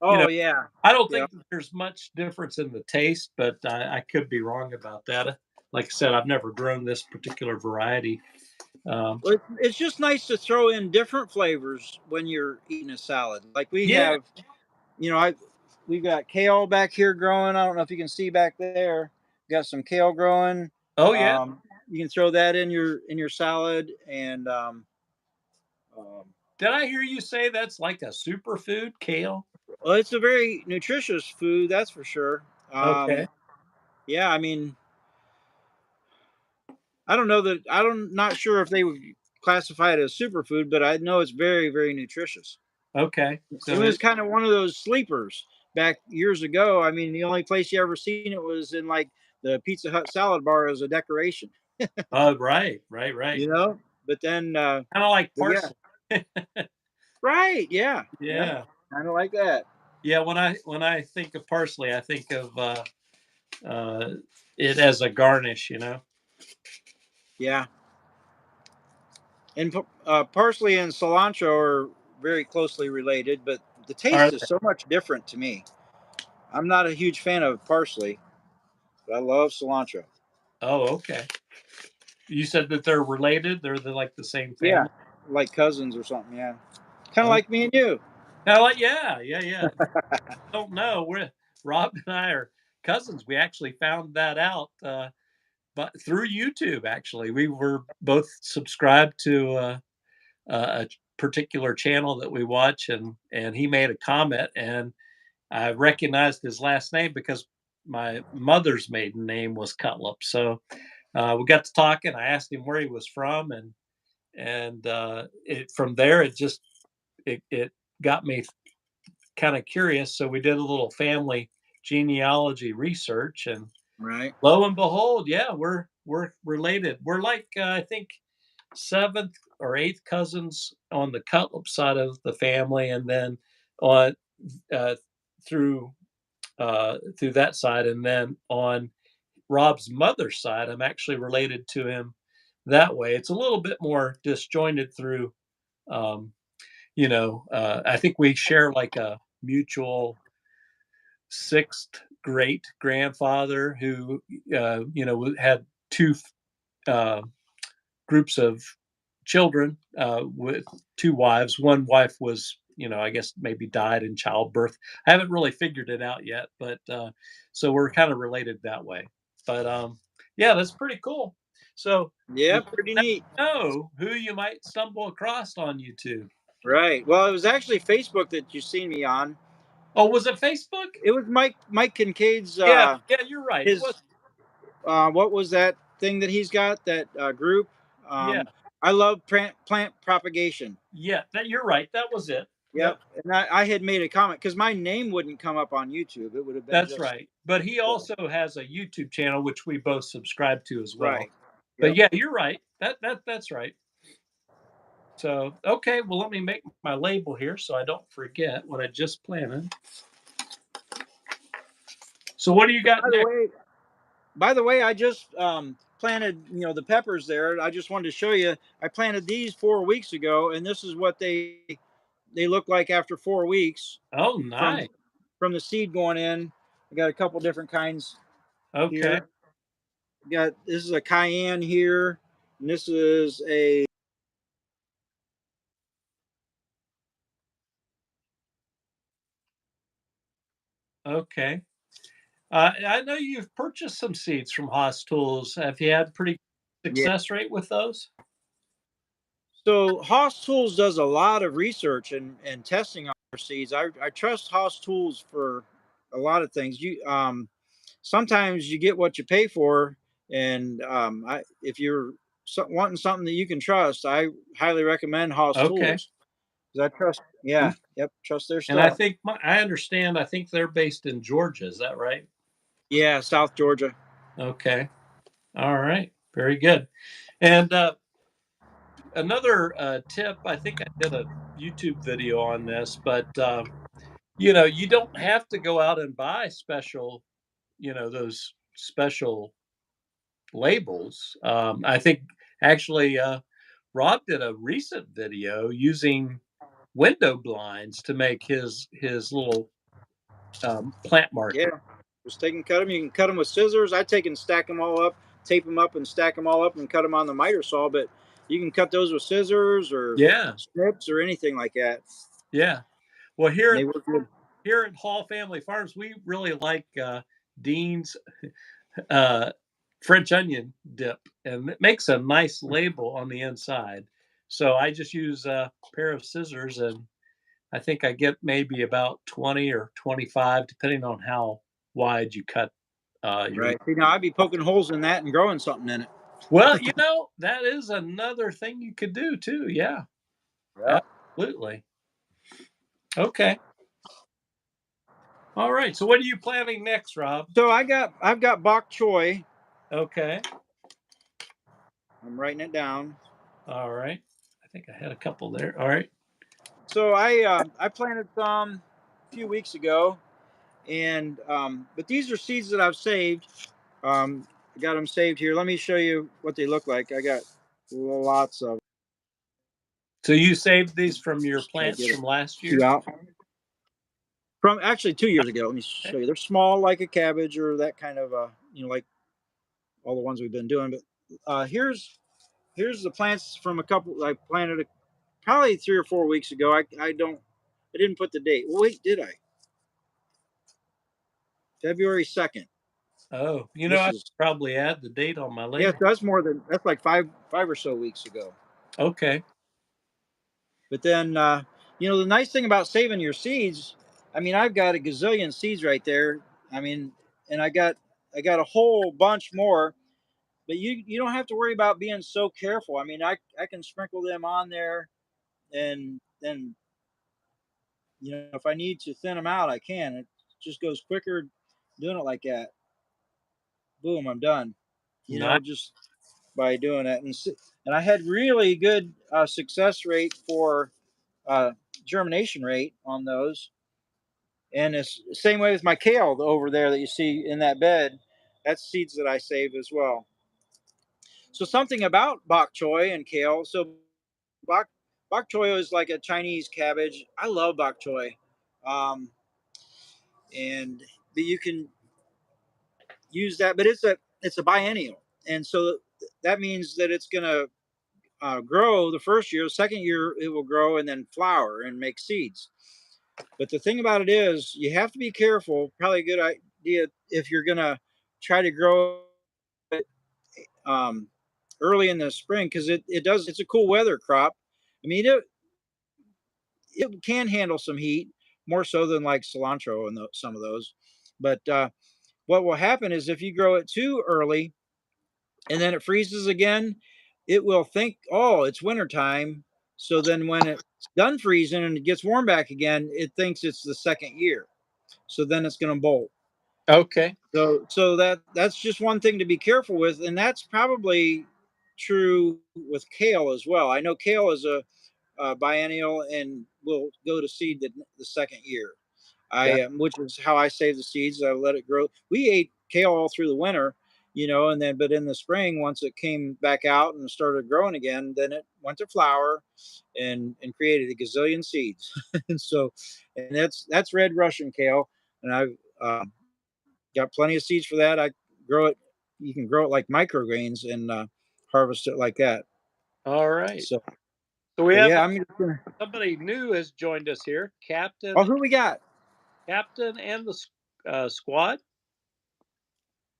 You know, Oh, yeah. I don't Yeah. think that there's much difference in the taste, but I could be wrong about that. Like I said, I've never grown this particular variety. Um, Well, it's just nice to throw in different flavors when you're eating a salad. Like we yeah. have, I we've got kale back here growing. I don't know if you can see back there. Got some kale growing. Oh yeah. Um, you can throw that in your salad, and Did I hear you say that's like a superfood, kale? well, it's a very nutritious food, that's for sure. Okay. Yeah, I mean, I don't know that I'm not sure if they would classify it as superfood, but I know it's very, very nutritious. Okay. It So was kind of one of those sleepers back years ago. I mean, the only place you ever seen it was in like the Pizza Hut salad bar as a decoration, oh right, right, right. you know. But then, Kind of like but yeah, parsley. right, yeah, yep, Yeah. kind of like that. Yeah, when I think of parsley, I think of uh, it as a garnish. Yeah, and parsley and cilantro are very closely related, but the Are taste is they? so much different to me. I'm not a huge fan of parsley, but I love cilantro. Oh, okay. You said that they're related. They're like the same Yeah, family. like cousins or something. Yeah, kind of Oh, like me and you. now, like yeah, yeah, yeah. Don't know. We're Rob and I are cousins. We actually found that out, but through YouTube. Actually, we were both subscribed to a particular channel that we watch, and he made a comment, and I recognized his last name because my mother's maiden name was Cutlip. So we got to talking. I asked him where he was from, and from there it got me kind of curious. So we did a little family genealogy research, and Right. lo and behold, yeah, we're related. We're like I think seventh or eighth cousins on the Cutlip side of the family, and then on uh, through through that side, and then on Rob's mother's side, I'm actually related to him that way. It's a little bit more disjointed through, um, I think we share like a mutual sixth great grandfather who, had two uh, groups of children with two wives. One wife was, I guess maybe died in childbirth. I haven't really figured it out yet, but so we're kind of related that way. But yeah, that's pretty cool. So Yeah, you pretty never neat. know who you might stumble across on YouTube. Right. Well, it was actually Facebook that you seen me on. Oh, was it Facebook? It was Mike Kincaid's Yeah, yeah, you're right. It was. his what was that thing that he's got, that group? Yeah, I love plant propagation. yeah. That you're right. That was it. Yep. Yep. And I had made a comment because my name wouldn't come up on YouTube. It would have been That's just right. But he so, also has a YouTube channel which we both subscribe to as well. right. But Yep. yeah, you're right. That's right. So, okay, well let me make my label here so I don't forget what I just planted. So what do you got By the next? way, I just planted, the peppers there. I just wanted to show you. I planted these 4 weeks ago, and this is what they look like after 4 weeks Oh, from nice. the seed going in. I got a couple different kinds Okay. here. Got this is a cayenne here, and this is a Okay. I know you've purchased some seeds from Haas Tools. Have you had pretty yeah. success rate with those? So Haas Tools does a lot of research and testing on their seeds. I trust Haas Tools for a lot of things. You sometimes you get what you pay for, And if you're wanting something that you can trust, I highly recommend Haas Okay. Tools. 'Cause I trust, Mm. yeah, yep, trust their And I stuff. think I understand. I think they're based in Georgia. Is that right? Yeah, South Georgia. Okay. All right. Very good. And another tip, I think I did a YouTube video on this, but you don't have to go out and buy special, those special labels. I think actually Rob did a recent video using window blinds to make his little plant marker. Yeah, just take and cut them. You can cut them with scissors. I take and stack them all up, tape them up and stack them all up and cut them on the miter saw. But you can cut those with scissors or Yeah, strips or anything like that. yeah. Well, And they work good. here at Hall Family Farms, we really like Dean's uh, French onion dip, and it makes a nice label on the inside. So I just use a pair of scissors, and I think I get maybe about 20 or 25, depending on how wide you cut your. Right. See, now I'd be poking holes in that and growing something in it. Well, that is another thing you could do too. Yeah, Yeah. absolutely. Okay. All right. So what are you planning next, Rob? So I've got bok choy. Okay. I'm writing it down. All right. I think I had a couple there. All right. So I planted some a few weeks ago, and but these are seeds that I've saved. I got them saved here. Let me show you what they look like. I got lots of. So you saved these from your Just try to plants get a from last few year? out from actually 2 years ago. Let me Okay. show you. They're small like a cabbage or that kind of like all the ones we've been doing. But here's the plants from a couple I planted probably 3 or 4 weeks ago. I didn't put the date. Well, wait, did I? February 2nd. Oh, This I is probably add the date on my yeah. label. That's like five or so weeks ago. Okay. But then the nice thing about saving your seeds, I mean, I've got a gazillion seeds right there. I mean, and I got a whole bunch more. But you don't have to worry about being so careful. I mean, I can sprinkle them on there, and then if I need to thin them out, I can. It just goes quicker doing it like that. Boom, I'm done. Nice. Just by doing it, and I had really good success rate for uh, germination rate on those. And it's the same way with my kale over there that you see in that bed. That's seeds that I save as well. So something about bok choy and kale. So bok bok choy is like a Chinese cabbage. I love bok choy, um, and but you can use that. But it's a biennial, and so that means that it's going to grow the first year. The second year it will grow and then flower and make seeds. But the thing about it is, you have to be careful. Probably a good idea if you're going to try to grow it um, early in the spring because it does. It's a cool weather crop. I mean, it can handle some heat more so than like cilantro and some of those. But what will happen is if you grow it too early and then it freezes again, it will think, oh, it's wintertime. So then when it's done freezing and it gets warm back again, it thinks it's the second year. So then it's going to bolt. Okay. So that's just one thing to be careful with, and that's probably true with kale as well. I know kale is a biennial and will go to seed the second year. Got Which is how I save the seeds. I let it grow. We ate kale all through the winter, and then but in the spring, once it came back out and started growing again, then it went to flower, and created a gazillion seeds. And that's red Russian kale, and I've got plenty of seeds for that. I grow it. You can grow it like microgreens and harvest it like that. All right. So, So we so have yeah, I'm just gonna. somebody new has joined us here, Oh, who we got? Captain, and the squad.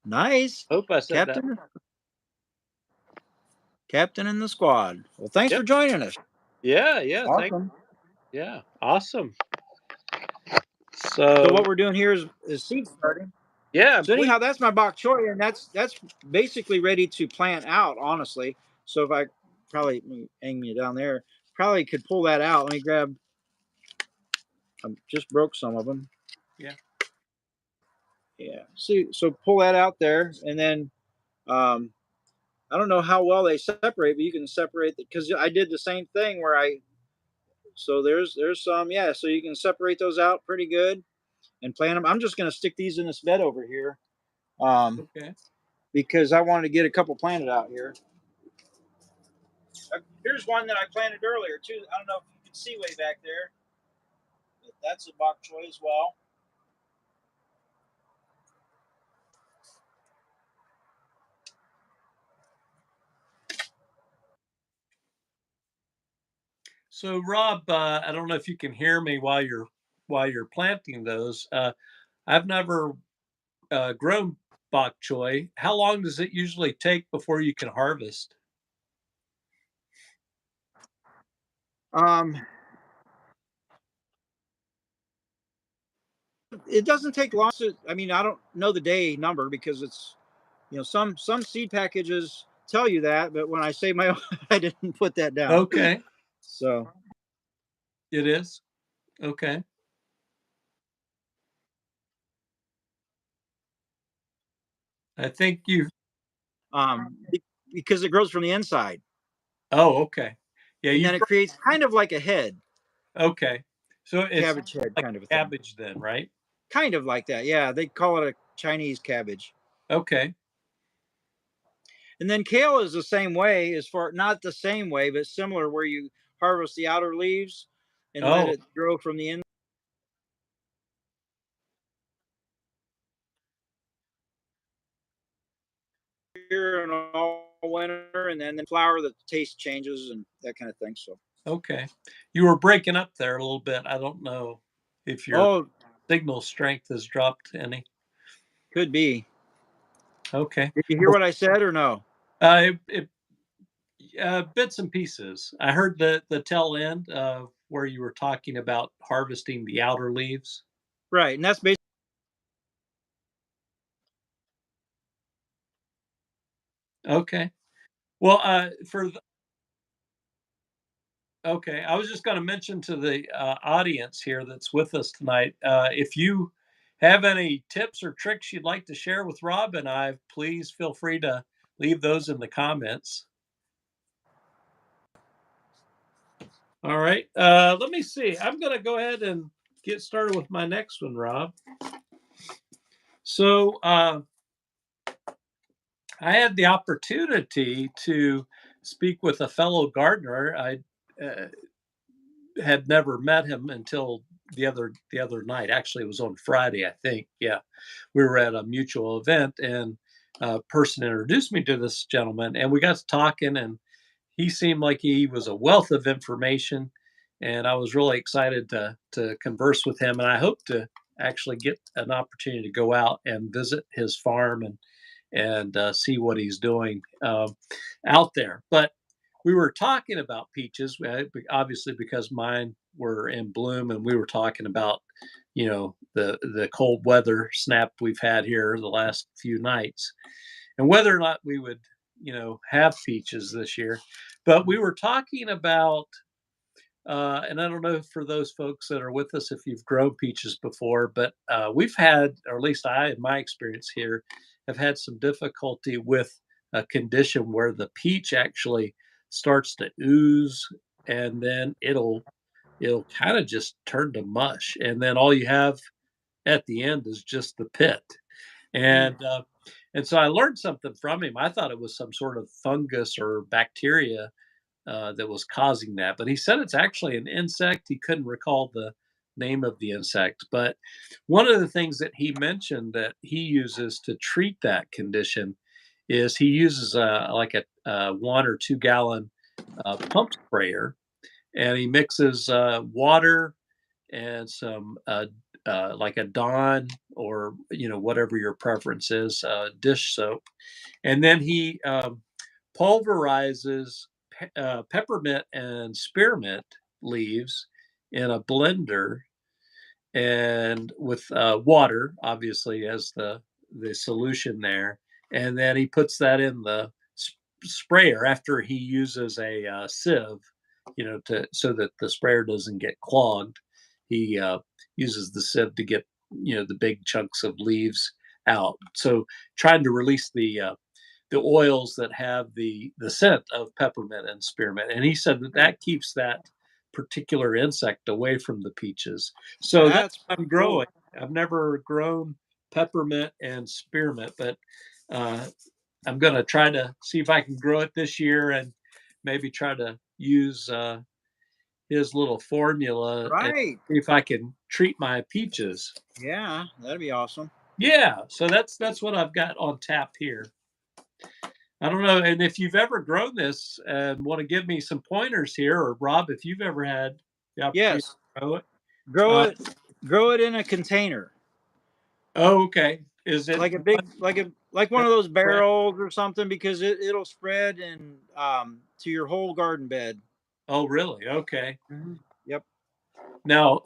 Nice, Hope I said that. Captain in the squad. Well, thanks Yep. for joining us. Yeah. Yeah. Thank. Awesome. Yeah. Awesome. So So what we're doing here is seed starting. Yeah, So anyhow, that's my bok choy, and that's basically ready to plant out. Honestly, so if I probably hang me down there, probably could pull that out. Let me grab. I just broke some of them. yeah. Yeah. See, so pull that out there, and then um, I don't know how well they separate, but you can separate because I did the same thing where I. So there's some, yeah. So you can separate those out pretty good and plant them. I'm just going to stick these in this bed over here Okay. because I wanted to get a couple planted out here. Here's one that I planted earlier too. I don't know if you can see way back there, but that's a bok choy as well. So Rob, I don't know if you can hear me while you're planting those. I've never grown bok choy. How long does it usually take before you can harvest? Um, it doesn't take long. I mean, I don't know the day number because it's some seed packages tell you that, but when I say my own, I didn't put that down. Okay, So it is. Okay. I think you. um, because it grows from the inside, Oh, okay. Yeah, and you. then it creates kind of like a head, Okay. So it's cabbage head like kind of a thing. cabbage then, right? Kind of like that. Yeah, they call it a Chinese cabbage. Okay. And then kale is the same way, as far not the same way, but similar, where you harvest the outer leaves and let Oh, it grow from the inside and all winter, and then the flower, the taste changes and that kind of thing. So, okay. You were breaking up there a little bit. I don't know if your oh, signal strength has dropped any. could be. Okay. Did you hear what I said or no? It bits and pieces. I heard the tail end where you were talking about harvesting the outer leaves. Right, and that's basically. Okay. Well, okay, I was just going to mention to the audience here that's with us tonight, if you have any tips or tricks you'd like to share with Rob and I, please feel free to leave those in the comments. All right. Let me see. I'm going to go ahead and get started with my next one, Rob. So I had the opportunity to speak with a fellow gardener. I uh, had never met him until the other night. Actually, it was on Friday, I think. Yeah, we were at a mutual event, and a person introduced me to this gentleman, and we got to talking, and he seemed like he was a wealth of information, and I was really excited to converse with him, and I hope to actually get an opportunity to go out and visit his farm and see what he's doing out there. But we were talking about peaches, obviously because mine were in bloom, and we were talking about the cold weather snap we've had here the last few nights, and whether or not we would have peaches this year. But we were talking about and I don't know for those folks that are with us if you've grown peaches before, but we've had, or at least I, in my experience here, have had some difficulty with a condition where the peach actually starts to ooze, and then it'll kind of just turn to mush, and then all you have at the end is just the pit. Hmm. And so I learned something from him. I thought it was some sort of fungus or bacteria that was causing that. But he said it's actually an insect. He couldn't recall the name of the insect. But one of the things that he mentioned that he uses to treat that condition is he uses like a 1 or 2 gallon pump sprayer, and he mixes water and some like a Dawn or whatever your preference is, dish soap, and then he pulverizes peppermint and spearmint leaves in a blender and with water, obviously, as the solution there, and then he puts that in the sprayer after he uses a sieve, to so that the sprayer doesn't get clogged. He uses the sieve to get the big chunks of leaves out. So trying to release the oils that have the scent of peppermint and spearmint, and he said that that keeps that particular insect away from the peaches. So that's That's what I'm cool. growing. I've never grown peppermint and spearmint, but uh, I'm going to try to see if I can grow it this year and maybe try to use his little formula and Right. see if I can treat my peaches. Yeah, that'd be awesome. Yeah, so that's what I've got on tap here. I don't know, and if you've ever grown this and want to give me some pointers here, or Rob, if you've ever had the opportunity Yes. to grow it. Grow Uh, it grow it in a container. oh, okay. Is it Like a big like one one of those spread? barrels or something because it'll spread and to your whole garden bed. Oh, really? Okay. Yep. Now,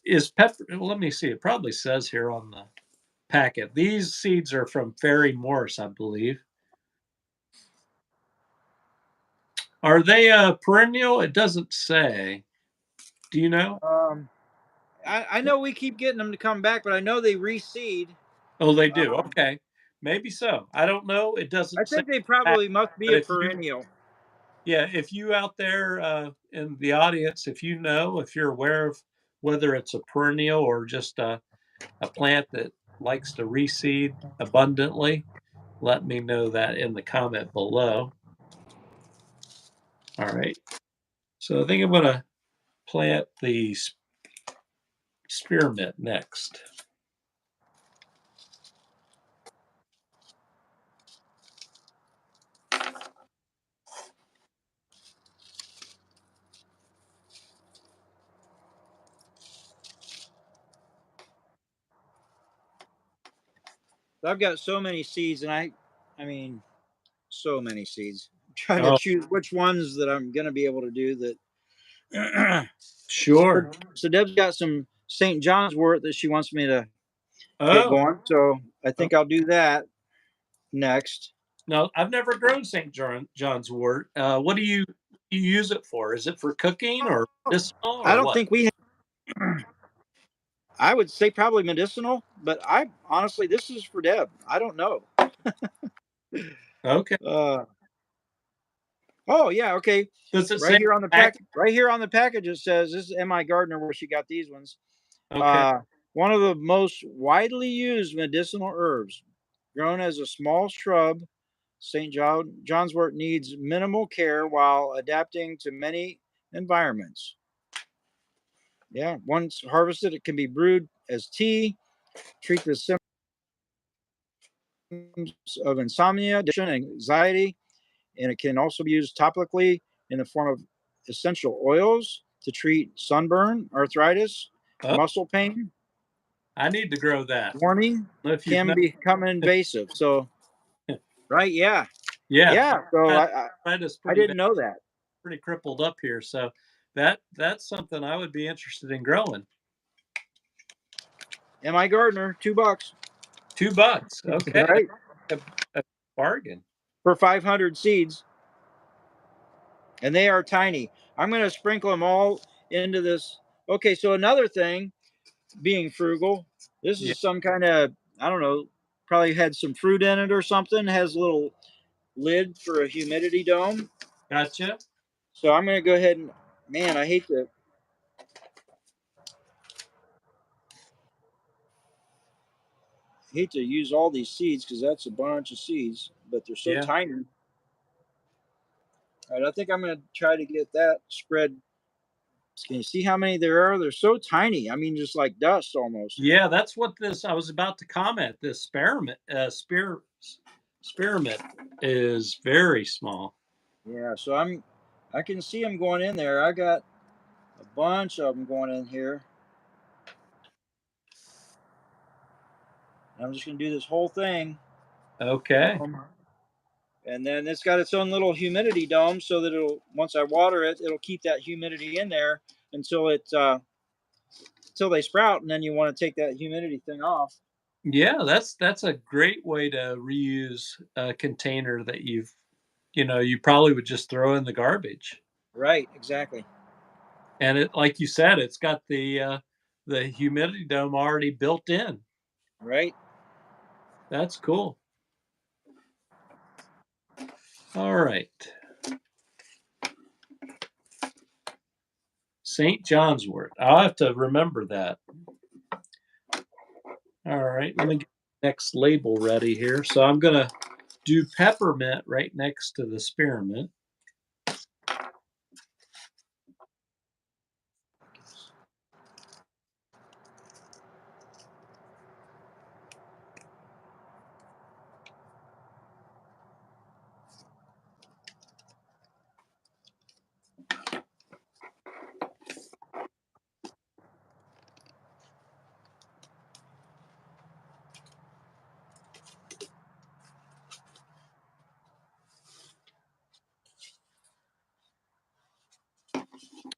is pepper? Well, let me see. It probably says here on the packet. These seeds are from Fairy Morse, I believe. Are they perennial? It doesn't say. Do you know? I know we keep getting them to come back, but I know they reseed. Oh, they do. Um, Okay, maybe so. I don't know. It I doesn't say. think they But probably must be a if you, perennial. yeah, if you out there in the audience, if you know, if you're aware of whether it's a perennial or just a plant that likes to reseed abundantly, let me know that in the comment below. All right. So I think I'm going to plant the spearmint next. I've got so many seeds, and I mean, so many seeds. I'm trying to Oh, choose which ones that I'm going to be able to do that. sure. So Deb's got some St. John's wort that she wants me to get Oh, going. So I oh. think I'll do that next. No, I've never grown John's wort. What do you use it for? Is it for cooking or medicinal I or don't what? think we have, I would say probably medicinal, but I honestly, this is for Deb. I don't know. Okay. Uh, oh yeah, okay. Does it Right say here on the pack? right here on the package, it says this is M.I. Gardner where she got these ones. Okay. Uh, one of the most widely used medicinal herbs, grown as a small shrub. John's wort needs minimal care while adapting to many environments. Yeah, once harvested, it can be brewed as tea, treat the symptoms of insomnia, depression, anxiety, and it can also be used topically in the form of essential oils to treat sunburn, arthritis, Oh, muscle pain. I need to grow that. Warning, I don't know if you've can noticed. become invasive. So, right, yeah, Yeah, yeah. So arthritis I pretty bad, didn't know that. pretty crippled up here. So that's something I would be interested in growing. M.I. Gardner, $2, $2. Okay, right, a bargain. for 500 seeds, and they are tiny. I'm going to sprinkle them all into this. Okay, so another thing, being frugal, this Yeah, is some kind of, I don't know, probably had some fruit in it or something. Has a little lid for a humidity dome. gotcha. So I'm going to go ahead and, man, I hate to use all these seeds because that's a bunch of seeds, but they're so Yeah, tiny. All right, I think I'm going to try to get that spread. Can you see how many there are? They're so tiny. I mean, just like dust almost. yeah. That's what this. I was about to comment. This spearmint is very small. Yeah, so I can see them going in there. I got a bunch of them going in here. I'm just going to do this whole thing. Okay. And then it's got its own little humidity dome so that it'll, once I water it, it'll keep that humidity in there until it until they sprout, and then you want to take that humidity thing off. Yeah, that's a great way to reuse a container that you probably would just throw in the garbage. Right, exactly. And it, like you said, it's got the humidity dome already built in. Right. That's cool. All right. St. Johns Wort. I'll have to remember that. All right, let me get the next label ready here. So I'm gonna do peppermint right next to the spearmint.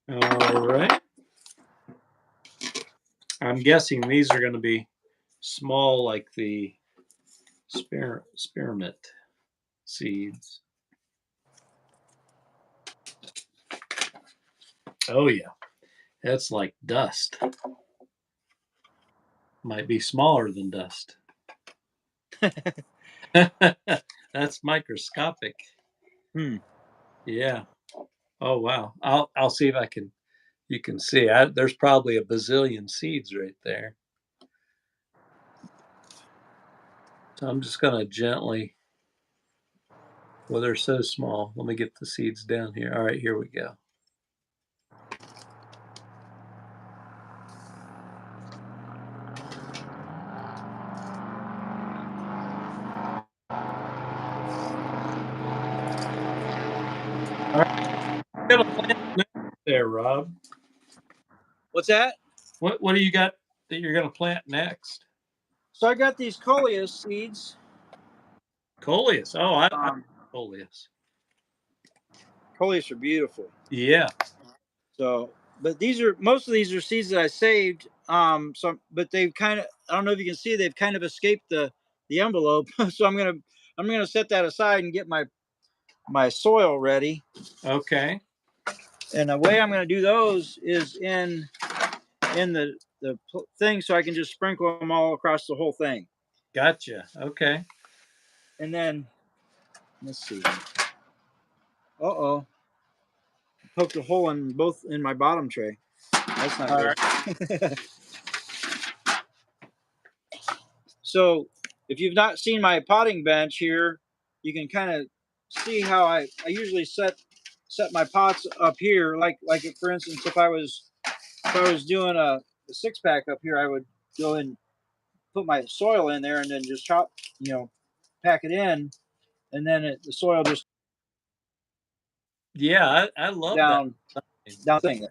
All right. I'm guessing these are going to be small like the spearmint seeds. Oh yeah, that's like dust. Might be smaller than dust. That's microscopic. Hmm. Yeah. Oh wow. I'll see if I can. You can see. There's probably a bazillion seeds right there. So I'm just gonna gently. Well, they're so small. Let me get the seeds down here. All right, here we go. All right, got a plant next there, Rob. What's that? What do you got that you're gonna plant next? So I got these coleus seeds. Coleus. Oh, I Um, coleus. Coleus are beautiful. Yeah. So, but these are most of these are seeds that I saved. But they've kind of, I don't know if you can see, they've kind of escaped the envelope. So I'm gonna set that aside and get my soil ready. Okay. And the way I'm gonna do those is in the thing, so I can just sprinkle them all across the whole thing. Gotcha. Okay. And then let's see. Uh-oh. Poked a hole in my bottom tray. That's not All right. good. So if you've not seen my potting bench here, you can kind of see how I usually set my pots up here. Like for instance, if I was doing a 6-pack up here, I would go and put my soil in there and then just pack it in, and then the soil just Yeah, I love that. down down thing.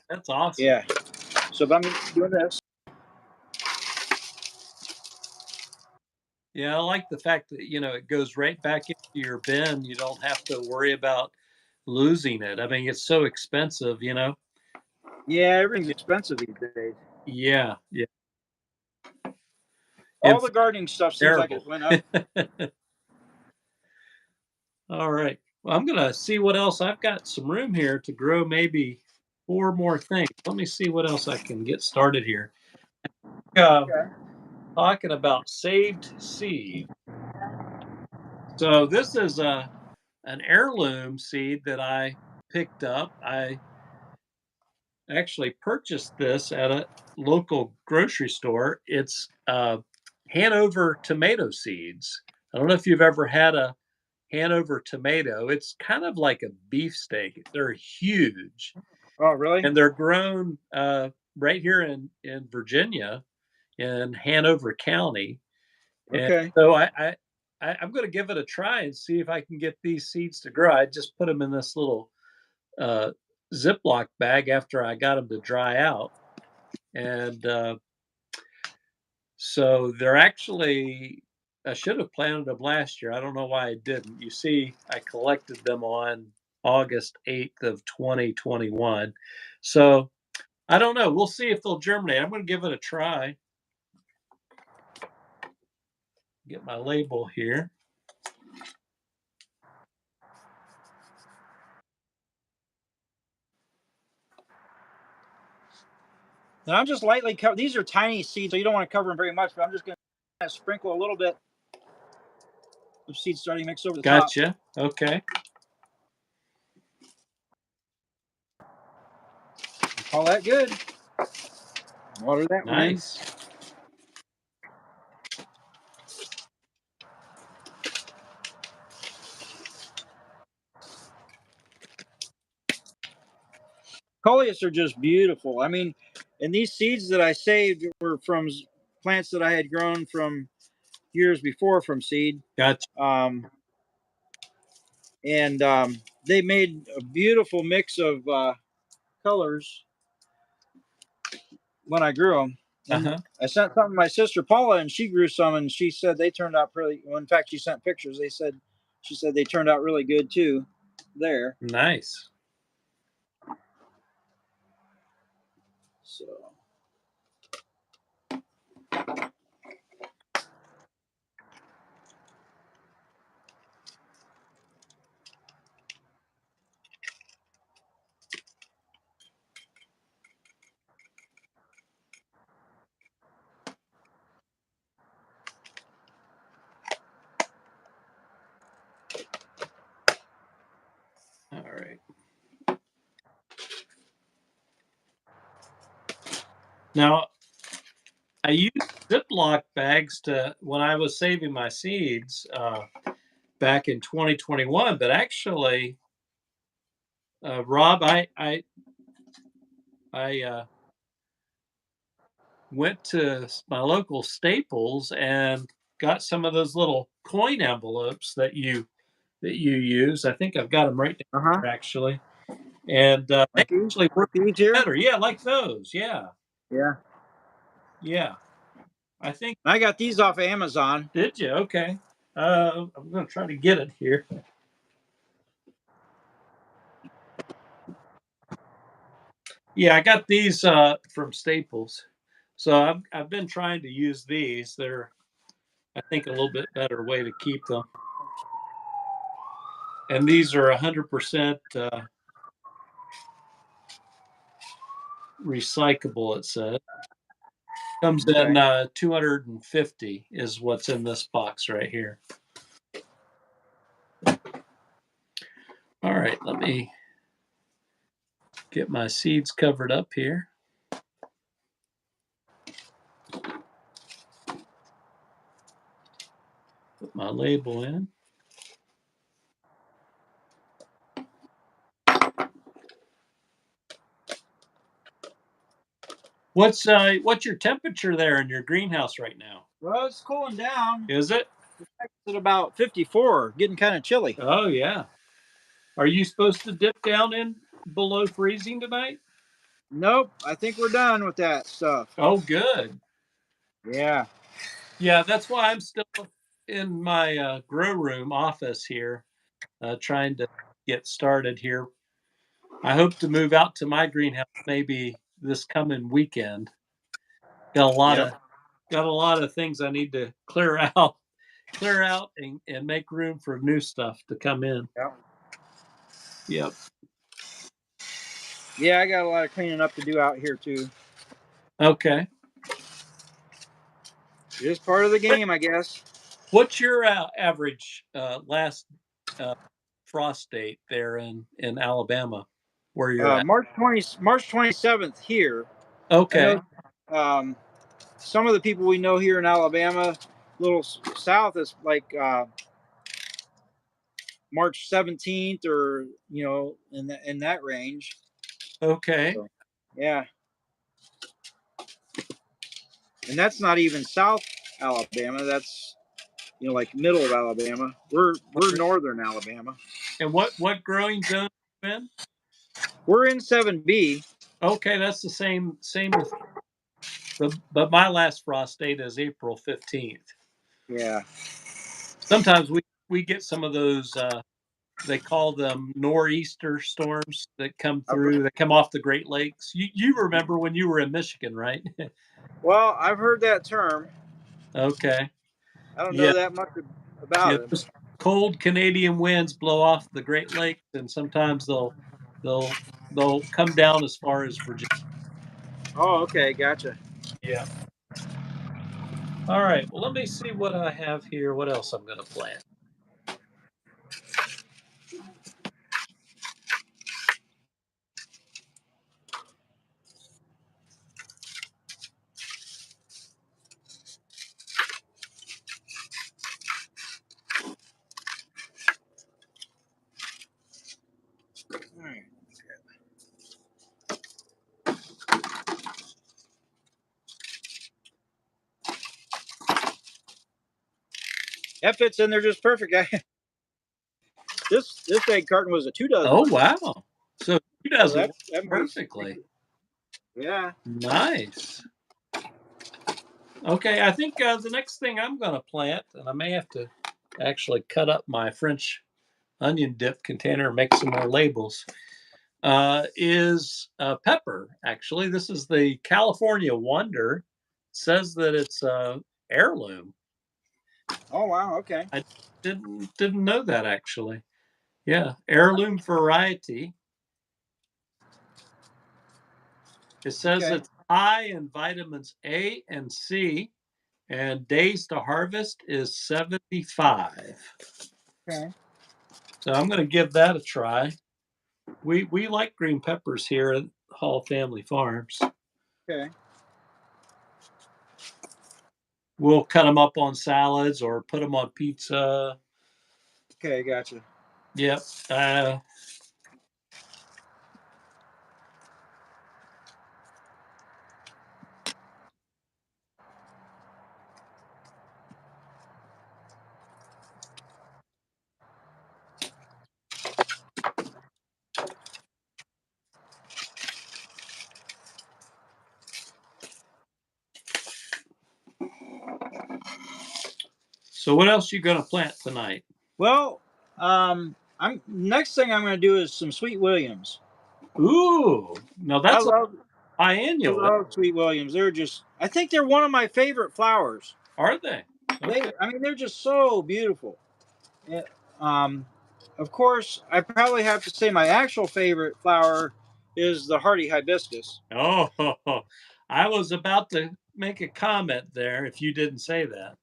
That's awesome. Yeah. So if I'm doing this, Yeah, I like the fact that, it goes right back into your bin. You don't have to worry about losing it. I mean, it's so expensive. yeah, everything's expensive these days. Yeah, yeah. All the Inflation's gardening stuff seems like terrible. it went up. All right. Well, I'm gonna see what else I've got some room here to grow maybe 4 more things. Let me see what else I can get started here. Uh, Okay. Talking about saved seed. So this is an heirloom seed that I picked up. I actually purchased this at a local grocery store. It's Hanover tomato seeds. I don't know if you've ever had a Hanover tomato. It's kind of like a beefsteak. They're huge, Oh, really? and they're grown right here in Virginia, in Hanover County. And Okay. so I'm going to give it a try and see if I can get these seeds to grow. I just put them in this little uh, Ziploc bag after I got them to dry out, and so they're actually. I should have planted them last year. I don't know why I didn't. You see, I collected them on August 8th of 2021. So I don't know. We'll see if they'll germinate. I'm going to give it a try. get my label here. And I'm just lightly cover. These are tiny seeds, so you don't want to cover them very much. But I'm just going to sprinkle a little bit of seed starting mix over the top. Gotcha. Okay. Call that good. Water that one in. Nice. Coleus are just beautiful. I mean, and these seeds that I saved were from plants that I had grown from years before from seed. Gotcha. They made a beautiful mix of colors when I grew them. And I sent some to my sister Paula, and she grew some, and she said they turned out pretty. Well, in fact, she sent pictures. She said they turned out really good too. There. Nice. So. All right. Now, I used Ziploc bags when I was saving my seeds back in 2021, but actually, Rob, I went to my local Staples and got some of those little coin envelopes that you use. I think I've got them right down here, actually, and they actually work better. Yeah, like those. Yeah. I think I got these off of Amazon. Did you? Okay. I'm going to try to get it here. Yeah, I got these from Staples. So I've been trying to use these. They're, I think, a little bit better way to keep them. And these are 100% recyclable, it says. Comes in 250 is what's in this box right here. All right, let me get my seeds covered up here. Put my label in. What's your temperature there in your greenhouse right now? Well, it's cooling down. Is it? It's at about 54, getting kind of chilly. Oh yeah. Are you supposed to dip down in below freezing tonight? Nope, I think we're done with that stuff. Oh, good. Yeah. Yeah, that's why I'm still in my grow room office here, trying to get started here. I hope to move out to my greenhouse maybe this coming weekend. Got a lot of things I need to clear out and make room for new stuff to come in. Yep. Yeah, I got a lot of cleaning up to do out here too. Okay. Just part of the game, I guess. What's your average last frost date there in Alabama, where you're at? March 27th here. Okay. I know, some of the people we know here in Alabama, a little south, is like March 17th, or in that range. Okay. So, yeah. And that's not even South Alabama. That's like middle of Alabama. We're northern Alabama. And what growing zone are you in? We're in 7B. Okay, that's the same with. But my last frost date is April 15th. Yeah. Sometimes we get some of those. They call them nor'easter storms that come through. That come off the Great Lakes. You remember when you were in Michigan, right? Well, I've heard that term. Okay. I don't know Yeah, that much about yeah. it. Those cold Canadian winds blow off the Great Lakes, and sometimes they'll they'll come down as far as Virginia. Oh, okay, gotcha. Yeah. All right. Well, let me see what I have here. What else I'm going to plant? All right. That fits in there just perfect. This egg carton was a 2 dozen. Oh, wow. So two So doesn't work that makes perfectly. yeah. Nice. Okay, I think the next thing I'm going to plant, and I may have to actually cut up my French onion dip container and make some more labels, is pepper. Actually, this is the California Wonder. It says that it's heirloom. Oh wow. Okay. I didn't know that actually. Yeah, heirloom variety. It says Okay. it's high in vitamins A and C, and days to harvest is 75. Okay. So I'm going to give that a try. We like green peppers here at Hall Family Farms. Okay. We'll cut them up on salads or put them on pizza. Okay. Gotcha. Yep. So what else you going to plant tonight? Well, I'm next thing I'm going to do is some Sweet Williams. Ooh, no, I that's a love I biennial. love Sweet Williams. They're just I think they're one of my favorite flowers. Are they? Okay. I mean they're just so beautiful. Yeah, Um, of course, I probably have to say my actual favorite flower is the hardy hibiscus. Oh, I was about to make a comment there if you didn't say that.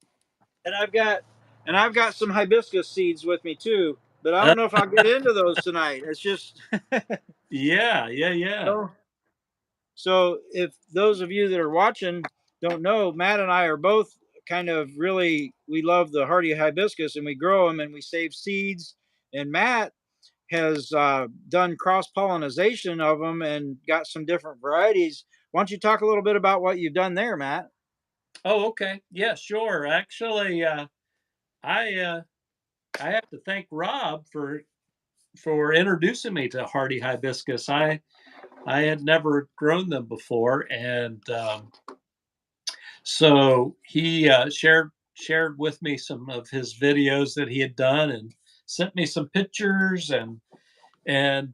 And I've got some hibiscus seeds with me too, but I Uh, don't know if I'll get into those tonight. It's just yeah, yeah, yeah. so so if those of you that are watching don't know, Matt and I are both kind of really we love the hardy hibiscus and we grow them and we save seeds. And Matt has done cross pollination of them and got some different varieties. Why don't you talk a little bit about what you've done there, Matt? Oh, okay. Yeah, sure. Actually, I uh, I have to thank Rob for introducing me to hardy hibiscus. I had never grown them before, and so he shared with me some of his videos that he had done, and sent me some pictures, and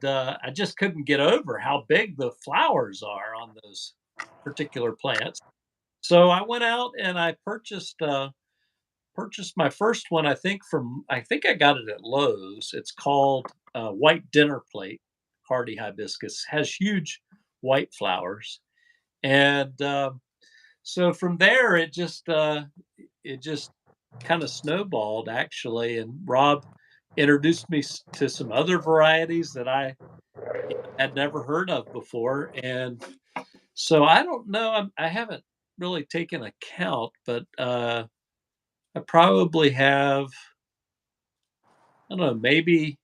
I just couldn't get over how big the flowers are on those particular plants. So I went out and I purchased my first one. I think I got it at Lowe's. It's called White Dinner Plate Hardy Hibiscus. Has huge white flowers, and so from there it just kind of snowballed actually. And Rob introduced me to some other varieties that I had never heard of before, and so I don't know. I haven't really taken a count, but I probably have, I don't know, maybe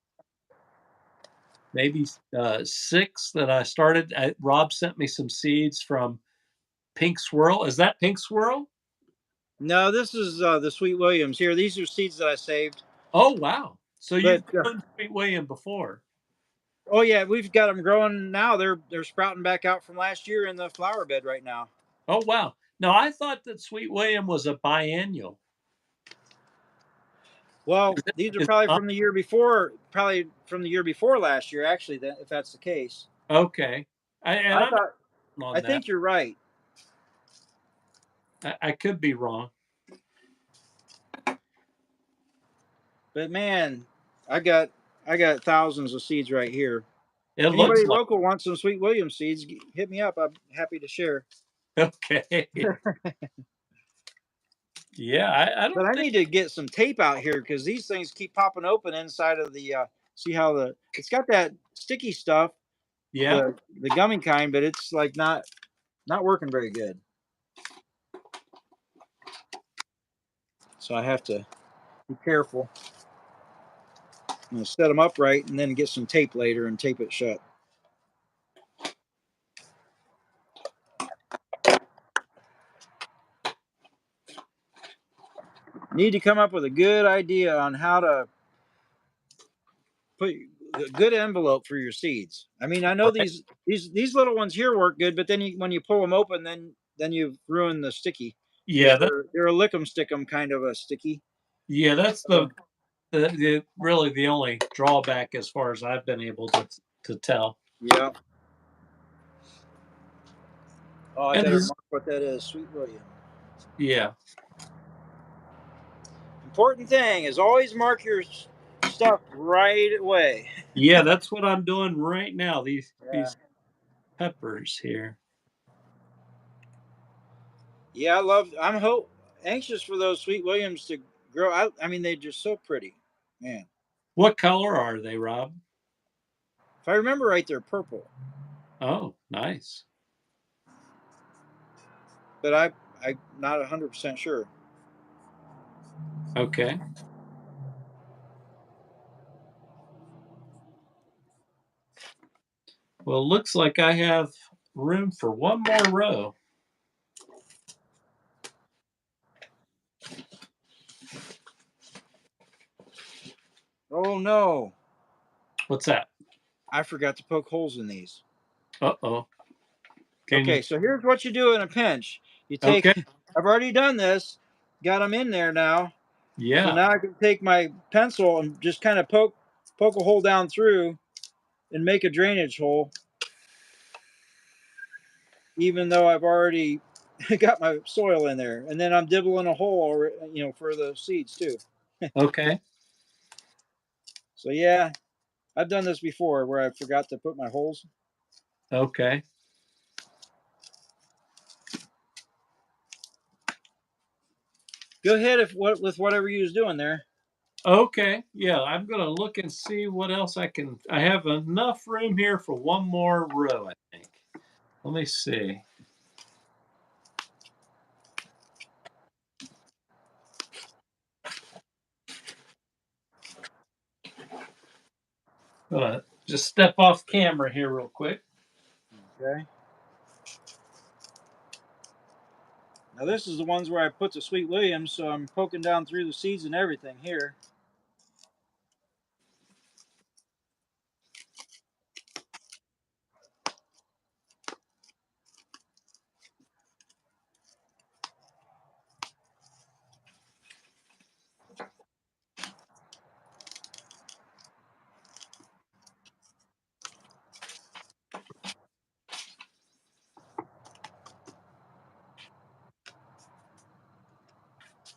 six that I started. Rob sent me some seeds from Pink Swirl. Is that Pink Swirl? No, this is the Sweet Williams here. These are seeds that I saved. Oh wow! So But you've grown Sweet William before? oh yeah, we've got them growing now. They're sprouting back out from last year in the flower bed right now. Oh wow! No, I thought that Sweet William was a biennial. Well, these are Is it probably not? from the year before, probably from the year before last year. Actually, that if that's the case, Okay, and I I'm thought not I on that. think you're right. I could be wrong. But man, I got thousands of seeds right here. It looks Anybody like local wants some Sweet William seeds? Hit me up. I'm happy to share. okay. Yeah, I But don't I think. need to get some tape out here because these things keep popping open inside of the. See how it's got that sticky stuff, Yeah. the gummy kind, but it's like not working very good. So I have to be careful. I'm gonna set them up right and then get some tape later and tape it shut. Need to come up with a good idea on how to put a good envelope for your seeds. I mean, I know Right. these little ones here work good, but then when you pull them open, then you've ruined the sticky because Yeah, that they're a lick 'em stick 'em kind of a sticky. yeah, that's Uh, the really the only drawback as far as I've been able to tell. yeah. Oh, I And better this, mark what that is. Sweet William. yeah. Important thing is always mark your stuff right away. Yeah, that's what I'm doing right now. Yeah. These peppers here. Yeah, I'm anxious for those Sweet Williams to grow out. I mean, they're just so pretty, man. What color are they, Rob? If I remember right, they're purple. Oh, nice. But I'm not 100% sure. Okay. Well, looks like I have room for one more row. Oh no, What's that? I forgot to poke holes in these. Uh-oh. Can you? Okay, so here's what you do in a pinch. You take, Okay. I've already done this, got them in there now. So Yeah. now I can take my pencil and just kind of poke a hole down through and make a drainage hole, even though I've already got my soil in there. And then I'm dibbling a hole, for the seeds too. Okay. So yeah, I've done this before where I forgot to put my holes. Okay. Go ahead with whatever you was doing there. Okay. Yeah, I'm gonna look and see what else I can. I have enough room here for one more row, I think. Let me see. Just step off camera here real quick. Okay. Now this is the ones where I put the Sweet Williams, so I'm poking down through the seeds and everything here.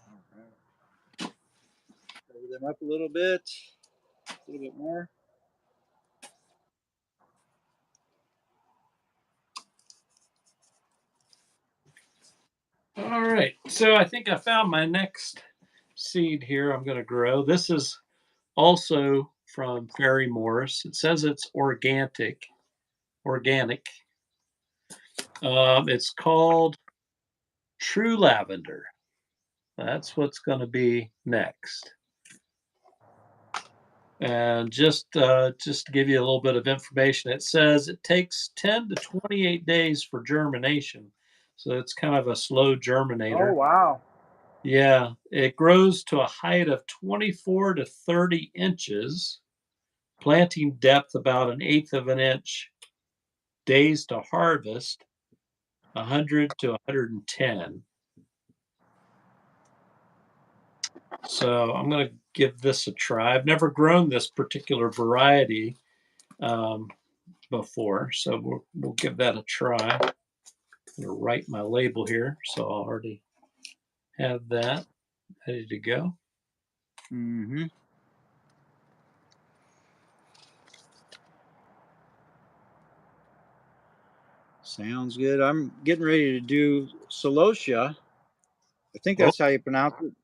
All right. Cover them up a little bit more. All right. So I think I found my next seed here I'm going to grow. This is also from Fairy Morris. It says it's organic. Organic. It's called True Lavender. That's what's going to be next. And just to give you a little bit of information, it says it takes 10 to 28 days for germination. So it's kind of a slow Oh germinator. wow. Yeah, it grows to a height of 24 to 30 inches, planting depth about an eighth of an inch, days to harvest 100 to 110. So I'm going to give this a try. I've never grown this particular variety um, before, so we'll give that a try. I'm going to write my label here, so I'll already have that ready to go. Mm-hmm. Sounds good. I'm getting ready to do celosia. I think Oh, that's how you pronounce it.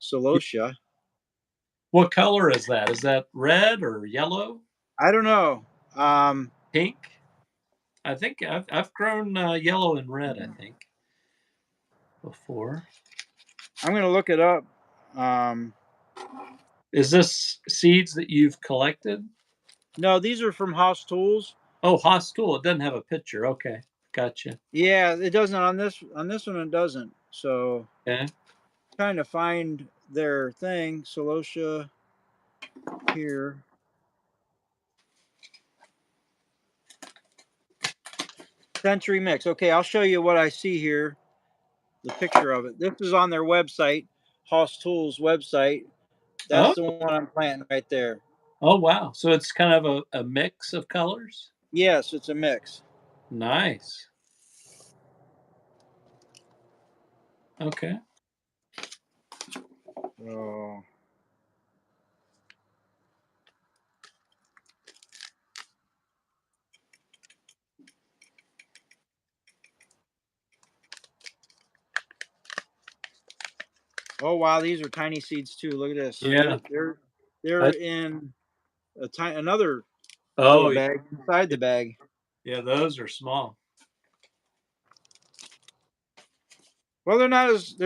Celosia. what color is that? Is that red or yellow? I don't know. Um, Pink? I think I've grown yellow and red, I think, before. I'm going to look it up. Um, Is this seeds that you've collected? no, these are from Haas Tools. Oh, Hostel. It doesn't have a picture. Okay, gotcha. Yeah, it doesn't on this one. It doesn't. So Okay. trying to find their thing. Celosia here. Century Mix. Okay, I'll show you what I see here. The picture of it. This is on their website, Haas Tools website. That's Oh, the one I'm planting right there. oh wow. So it's kind of a mix of colors. Yes, it's a mix. Nice. Okay. Oh, oh wow, these are tiny seeds too. Look at this. Yeah. They're I, in another little oh, bag inside yeah. the bag. Yeah. Those are small. Well, they're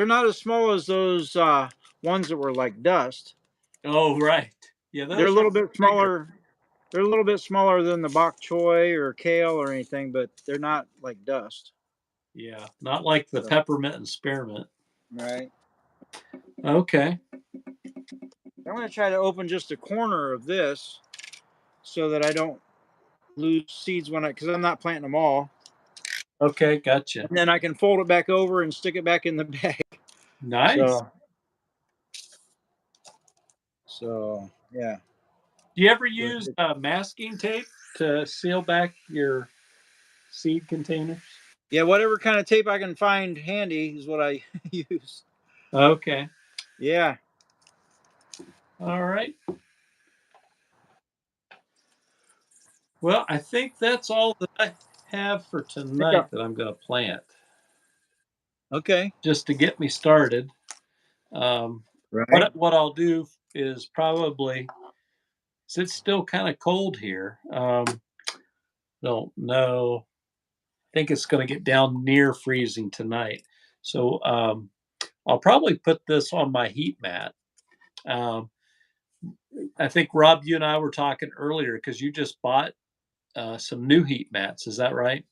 not as small as those ones that were like dust. Oh, right. Yeah, They're a those are little bit bigger. smaller. They're a little bit smaller than the bok choy or kale or anything, but they're not like dust. Yeah, not like the So, peppermint and spearmint. right. Okay. I'm going to try to open just a corner of this so that I don't lose seeds because I'm not planting them all. Okay, gotcha. And then I can fold it back over and stick it back in the bag. Nice. So, yeah. Do you ever But use masking tape to seal back your seed containers? yeah, whatever kind of tape I can find handy is what I use. Okay. Yeah. All right. Well, I think that's all that I have for tonight that I'm going to plant, Okay. just to get me started. Um, Right. what I'll do is probably, since it's still kind of cold here, don't know. I think it's going to get down near freezing tonight. So I'll probably put this on my heat mat. Um, I think Rob, you and I were talking earlier because you just bought some new heat mats. Is that right?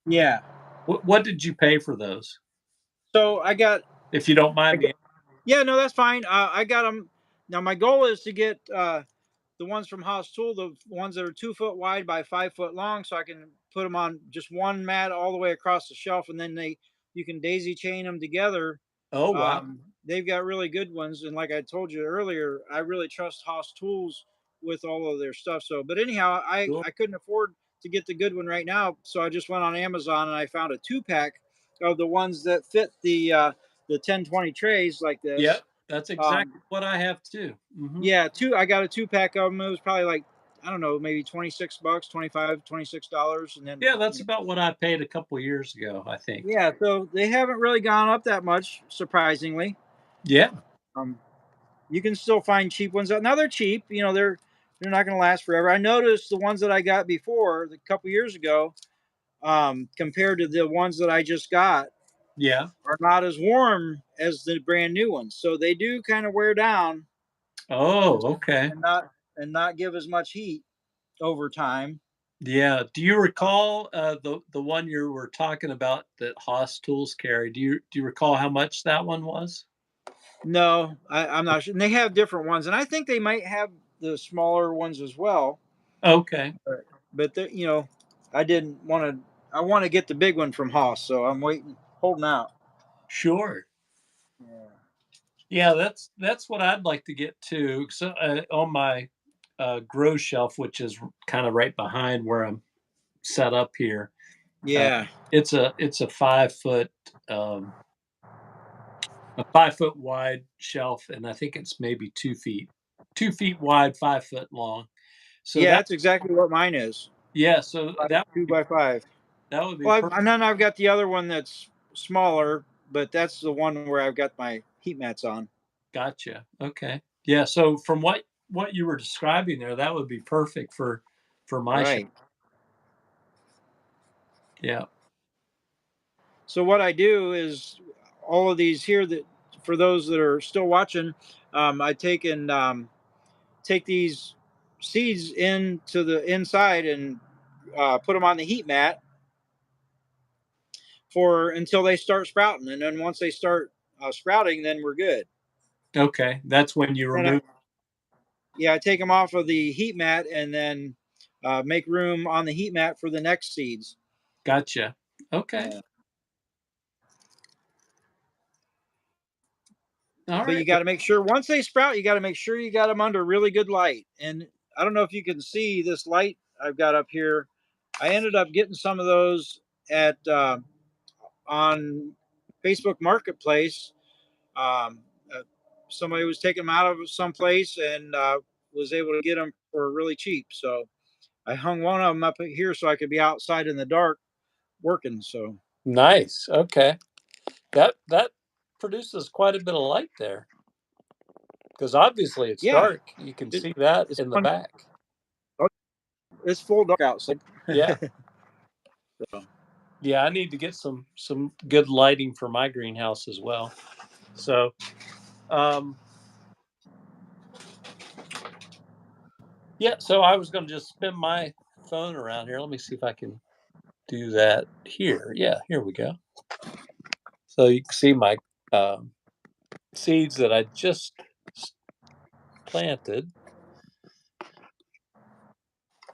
Yeah. What did you pay for those? So If you don't I mind got me. yeah, no, that's fine. I got them. Now my goal is to get the ones from Haas Tool, the ones that are 2 foot wide by 5 foot long, so I can put them on just one mat all the way across the shelf, and then you can daisy chain them together. Oh wow. They've got really good ones, and like I told you earlier, I really trust Haas Tools with all of their stuff. So, but anyhow, Cool. I couldn't afford to get the good one right now, so I just went on Amazon and I found a 2 pack of the ones that fit the 10-20 trays like Yep. this. That's Um, exactly what I have too. yeah, I got a 2 pack of them. It was probably like, I don't know, maybe 26 bucks, 25, $26. And then, Yeah, that's about what I paid a couple years ago, I think. yeah, so they haven't really gone up that much, surprisingly. Yeah. Um, you can still find cheap ones out. Now they're cheap, they're not going to last forever. I noticed the ones that I got before a couple years ago, compared to the ones that I just got, Yeah. are not as warm as the brand new ones. So they do kind of wear down Oh, and, okay. not give as much heat over time. Yeah. Do you recall the one you were talking about that Haas Tools carry? Do you recall how much that one was? No, I'm not sure. And they have different ones, and I think they might have the smaller ones as well. Okay. But I didn't want to. I want to get the big one from Haas, so I'm waiting, holding out. Sure. Yeah. Yeah, that's what I'd like to get to. So on my grow shelf, which is kind of right behind where I'm set up here, uh, Yeah. it's um, a 5 foot wide shelf, and I think it's maybe 2 feet wide, 5 foot long. So Yeah, that that's exactly what mine is. yeah, so that would Two be by five. That would be Well, perfect. and then I've got the other one that's smaller, but that's the one where I've got my heat mats on. Gotcha. Okay. Yeah. So from what you were describing there, that would be perfect for my shop. Right. Yeah. So what I do is all of these here that for those that are still watching, I take and take these seeds into the inside and put them on the heat mat for until they start sprouting, and then once they start sprouting, then we're good. Okay. That's when you Then remove. yeah, I take them off of the heat mat and then make room on the heat mat for the next seeds. Gotcha. Okay. Yeah. All But right. you got to make sure once they sprout, you got to make sure you got them under really good light. And I don't know if you can see this light I've got up here. I ended up getting some of those at on Facebook Marketplace. Um, uh, Somebody was taking them out of some place and was able to get them for really cheap. So I hung one of them up here so I could be outside in the dark working. So Nice. Okay. That produces quite a bit of light there because obviously it's yeah, dark. You can it, see that it's in the fun. back. It's full dark outside. Yeah. So, Yeah. I need to get some good lighting for my greenhouse as well. So, um, yeah. So I was going to just spin my phone around here. Let me see if I can do that here. Yeah. Here we go. So you can see my um, seeds that I just planted.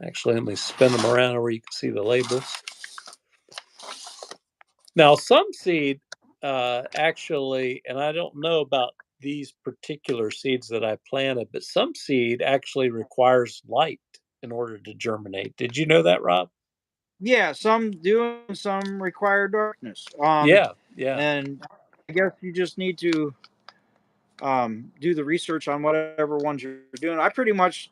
Actually, let me spin them around where you can see the labels. Now, some seed actually, and I don't know about these particular seeds that I planted, but some seed actually requires light in order to germinate. Did you know that, Rob? yeah, some do, and some require darkness. Yeah, yeah. And I guess you just need to do the research on whatever ones you're doing. I pretty much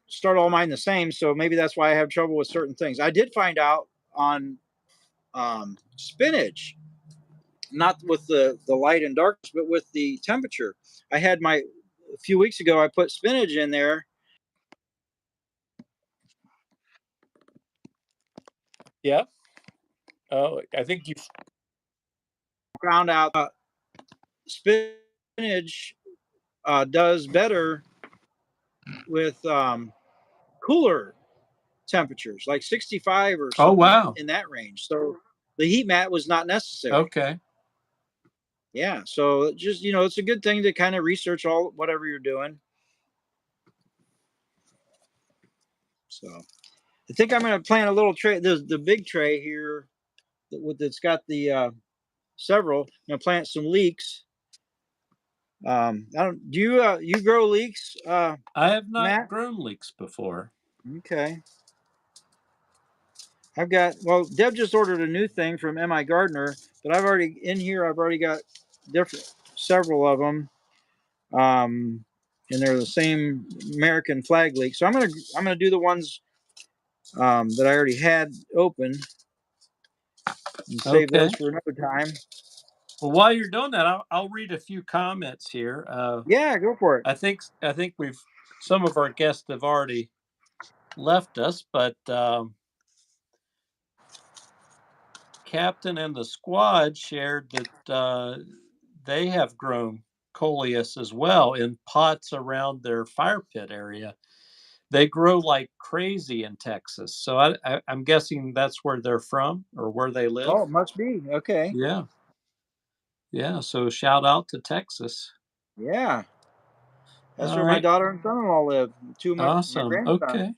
start all mine the same, so maybe that's why I have trouble with certain things. I did find out on spinach, not with the light and darkness, but with the temperature. I had my a few weeks ago. I put spinach in there. Yeah. Oh, I think you. Found out spinach does better with cooler temperatures, like 65 or Oh, something wow. in that range. So the heat mat was not necessary. Okay. Yeah. So just, it's a good thing to kind of research all whatever you're doing. So I think I'm going to plant a little tray. The big tray here that's got the several. I'm going to plant some leeks. I don't, do you grow leeks, I have not Matt? grown leeks before. Okay. Well, Deb just ordered a new thing from MI Gardner, but I've already got several of them. And they're the same American flag leek. So I'm gonna do the ones that I already had open and save Okay. those for another time. Well, while you're doing that, I'll read a few comments here. Yeah, go for it. I think we've some of our guests have already left us, but Captain and the squad shared that they have grown coleus as well in pots around their fire pit area. They grow like crazy in Texas, so I'm guessing that's where they're from or where they live. Oh, it must be. Okay. Yeah, yeah. So shout out to Texas. Yeah. That's All where my right, daughter and son-in-law live. Two of my awesome. grandsons. Okay.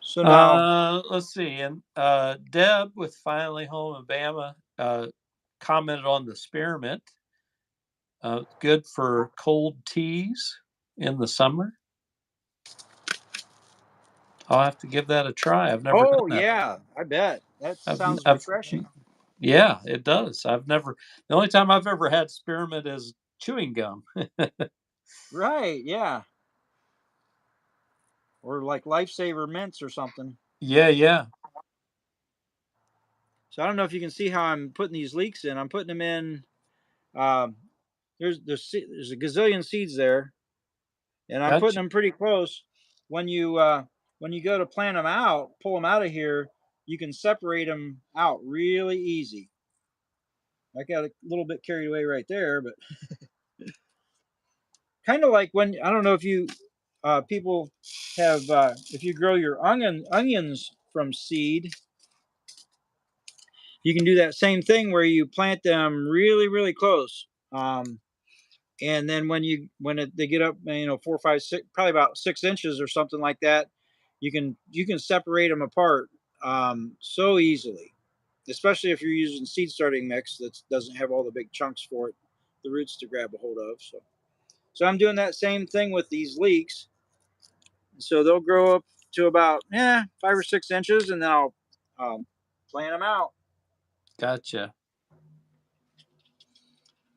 So now, Let's see. And Deb with Finally Home in Bama commented on the spearmint. Good for cold teas in the summer. I'll have to give that a try. I've never done oh that. yeah, I bet that sounds I've refreshing. yeah, it does. I've never. The only time I've ever had spearmint is chewing gum. Right. Yeah. or like Lifesaver mints or something. Yeah, yeah. So I don't know if you can see how I'm putting these leeks in. I'm putting them in. Um, there's a gazillion seeds there, and I'm putting Gotcha. them pretty close. When you go to plant them out, pull them out of here, you can separate them out really easy. I got a little bit carried away right there, but kind of like when I don't know if you people have if you grow your onions from seed, you can do that same thing where you plant them really close. And then they get up, 4, 5, 6, probably about 6 inches or something like that, you can separate them apart so easily, especially if you're using seed starting mix that doesn't have all the big chunks for it, the roots to grab a hold of. So I'm doing that same thing with these leeks. So they'll grow up to about 5 or 6 inches, and then I'll plant them out. Gotcha.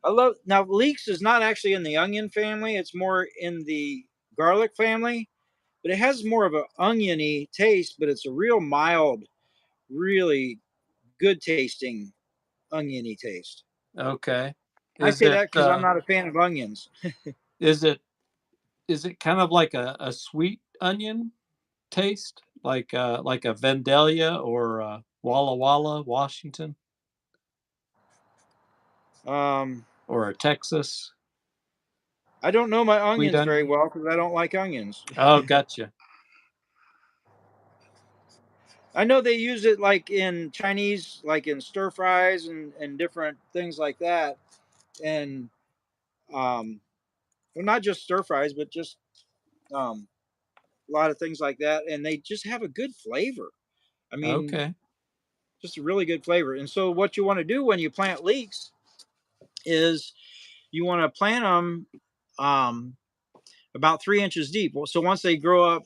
I love now leeks is not actually in the onion family; it's more in the garlic family. But it has more of an oniony taste, but it's a real mild, really good tasting oniony taste. Okay. I Is say it that because I'm not a fan of onions. is it is it kind of like a sweet onion taste? Like a Vandalia or Walla Walla, Washington, Um, or a Texas I don't know my sweet onions very onion? well because I don't like onions. Oh, gotcha. I know they use it like in Chinese, like in stir fries and different things like that. And um, well, not just stir fries, but just um, a lot of things like that. And they just have a good flavor. I mean, Okay. just a really good flavor. And so, what you want to do when you plant leeks is you want to plant them um, about 3 inches deep. So once they grow up,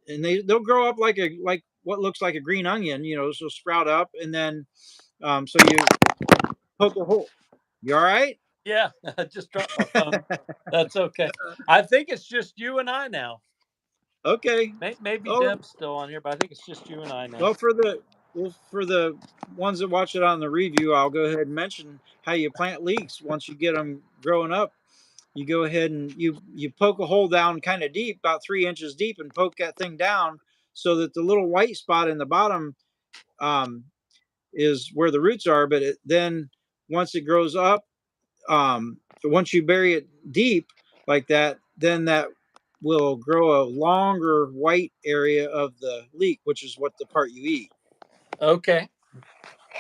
and they'll grow up like what looks like a green onion, so sprout up, and then so you poke a hole. You all right? Yeah, I just dropped my phone. That's okay. I think it's just you and I now. Okay. Maybe Oh, Deb's still on here, but I think it's just you and I now. well, for the ones that watch it on the review, I'll go ahead and mention how you plant leeks once you get them growing up. You go ahead and you poke a hole down kind of deep, about 3 inches deep, and poke that thing down so that the little white spot in the bottom um, is where the roots are. But then once it grows up, once you bury it deep like that, then that will grow a longer white area of the leek, which is what the part you eat. Okay.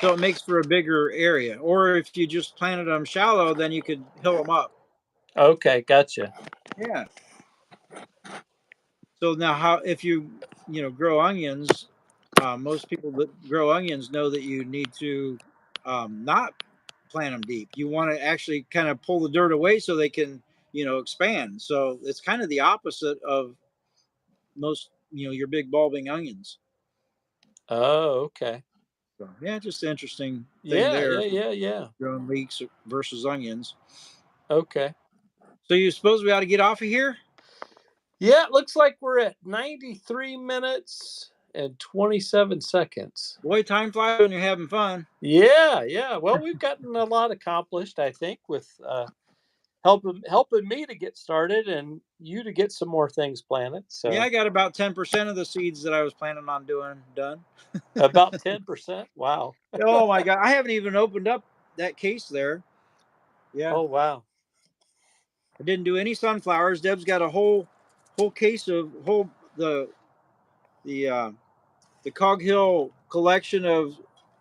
So it makes for a bigger area. Or if you just planted them shallow, then you could hill them up. Okay, gotcha. Yeah. So now, how if grow onions, most people that grow onions know that you need to not plant them deep. You want to actually kind of pull the dirt away so they can expand. So it's kind of the opposite of most your big bulbing onions. Oh, okay. So yeah, just an interesting thing Yeah, there yeah, for yeah, yeah. growing leeks versus onions. Okay. So you suppose we ought to get off of here? Yeah, it looks like we're at 93 minutes and 27 seconds. Boy, time flies when you're having fun. Yeah, yeah. Well, we've gotten a lot accomplished, I think, with helping me to get started and you to get some more things planted. Yeah, So I got about 10% of the seeds that I was planning on doing done. about 10%. Wow. Oh my god, I haven't even opened up that case there. Yeah, Oh, wow. I didn't do any sunflowers. Deb's got a whole case of the uh, the Cog Hill collection of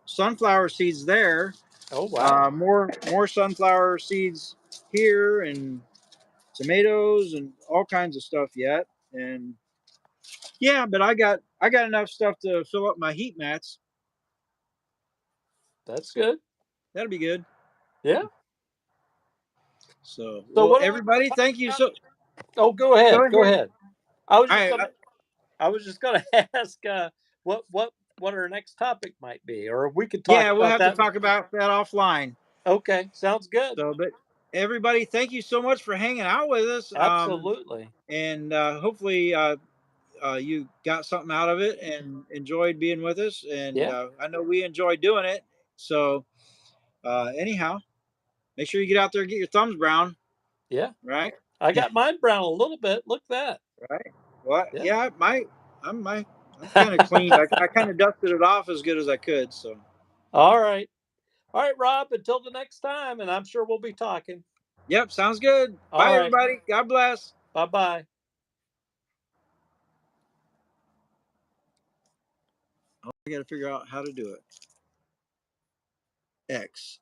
sunflower seeds there. Oh, wow. More sunflower seeds here, and tomatoes and all kinds of stuff yet. And yeah, but I got enough stuff to fill up my heat mats. That's So good. that'll be good. Yeah. So So well, what do we want everybody, to talk thank you about? so. Oh, go Go ahead. Go ahead. ahead. I was just I, gonna I was just gonna ask what our next topic might be, or we could talk Yeah, we'll about have to that. talk about that offline. Okay, sounds good. So, but everybody, thank you so much for hanging out with us. Absolutely. And hopefully, you got something out of it and enjoyed being with us. And Yeah. I know we enjoyed doing it. So anyhow, make sure you get out there and get your thumbs brown. Yeah. Right. I got mine brown a little bit. Look at that. Right. Well, Yeah. yeah, I'm kind of cleaned. I kind of dusted it off as good as I could. So. All right. All right, Rob, until the next time, and I'm sure we'll be talking. Yep. Sounds good. All Bye, right. everybody. God bless. Bye-bye. Oh, I got to figure out how to do it. X.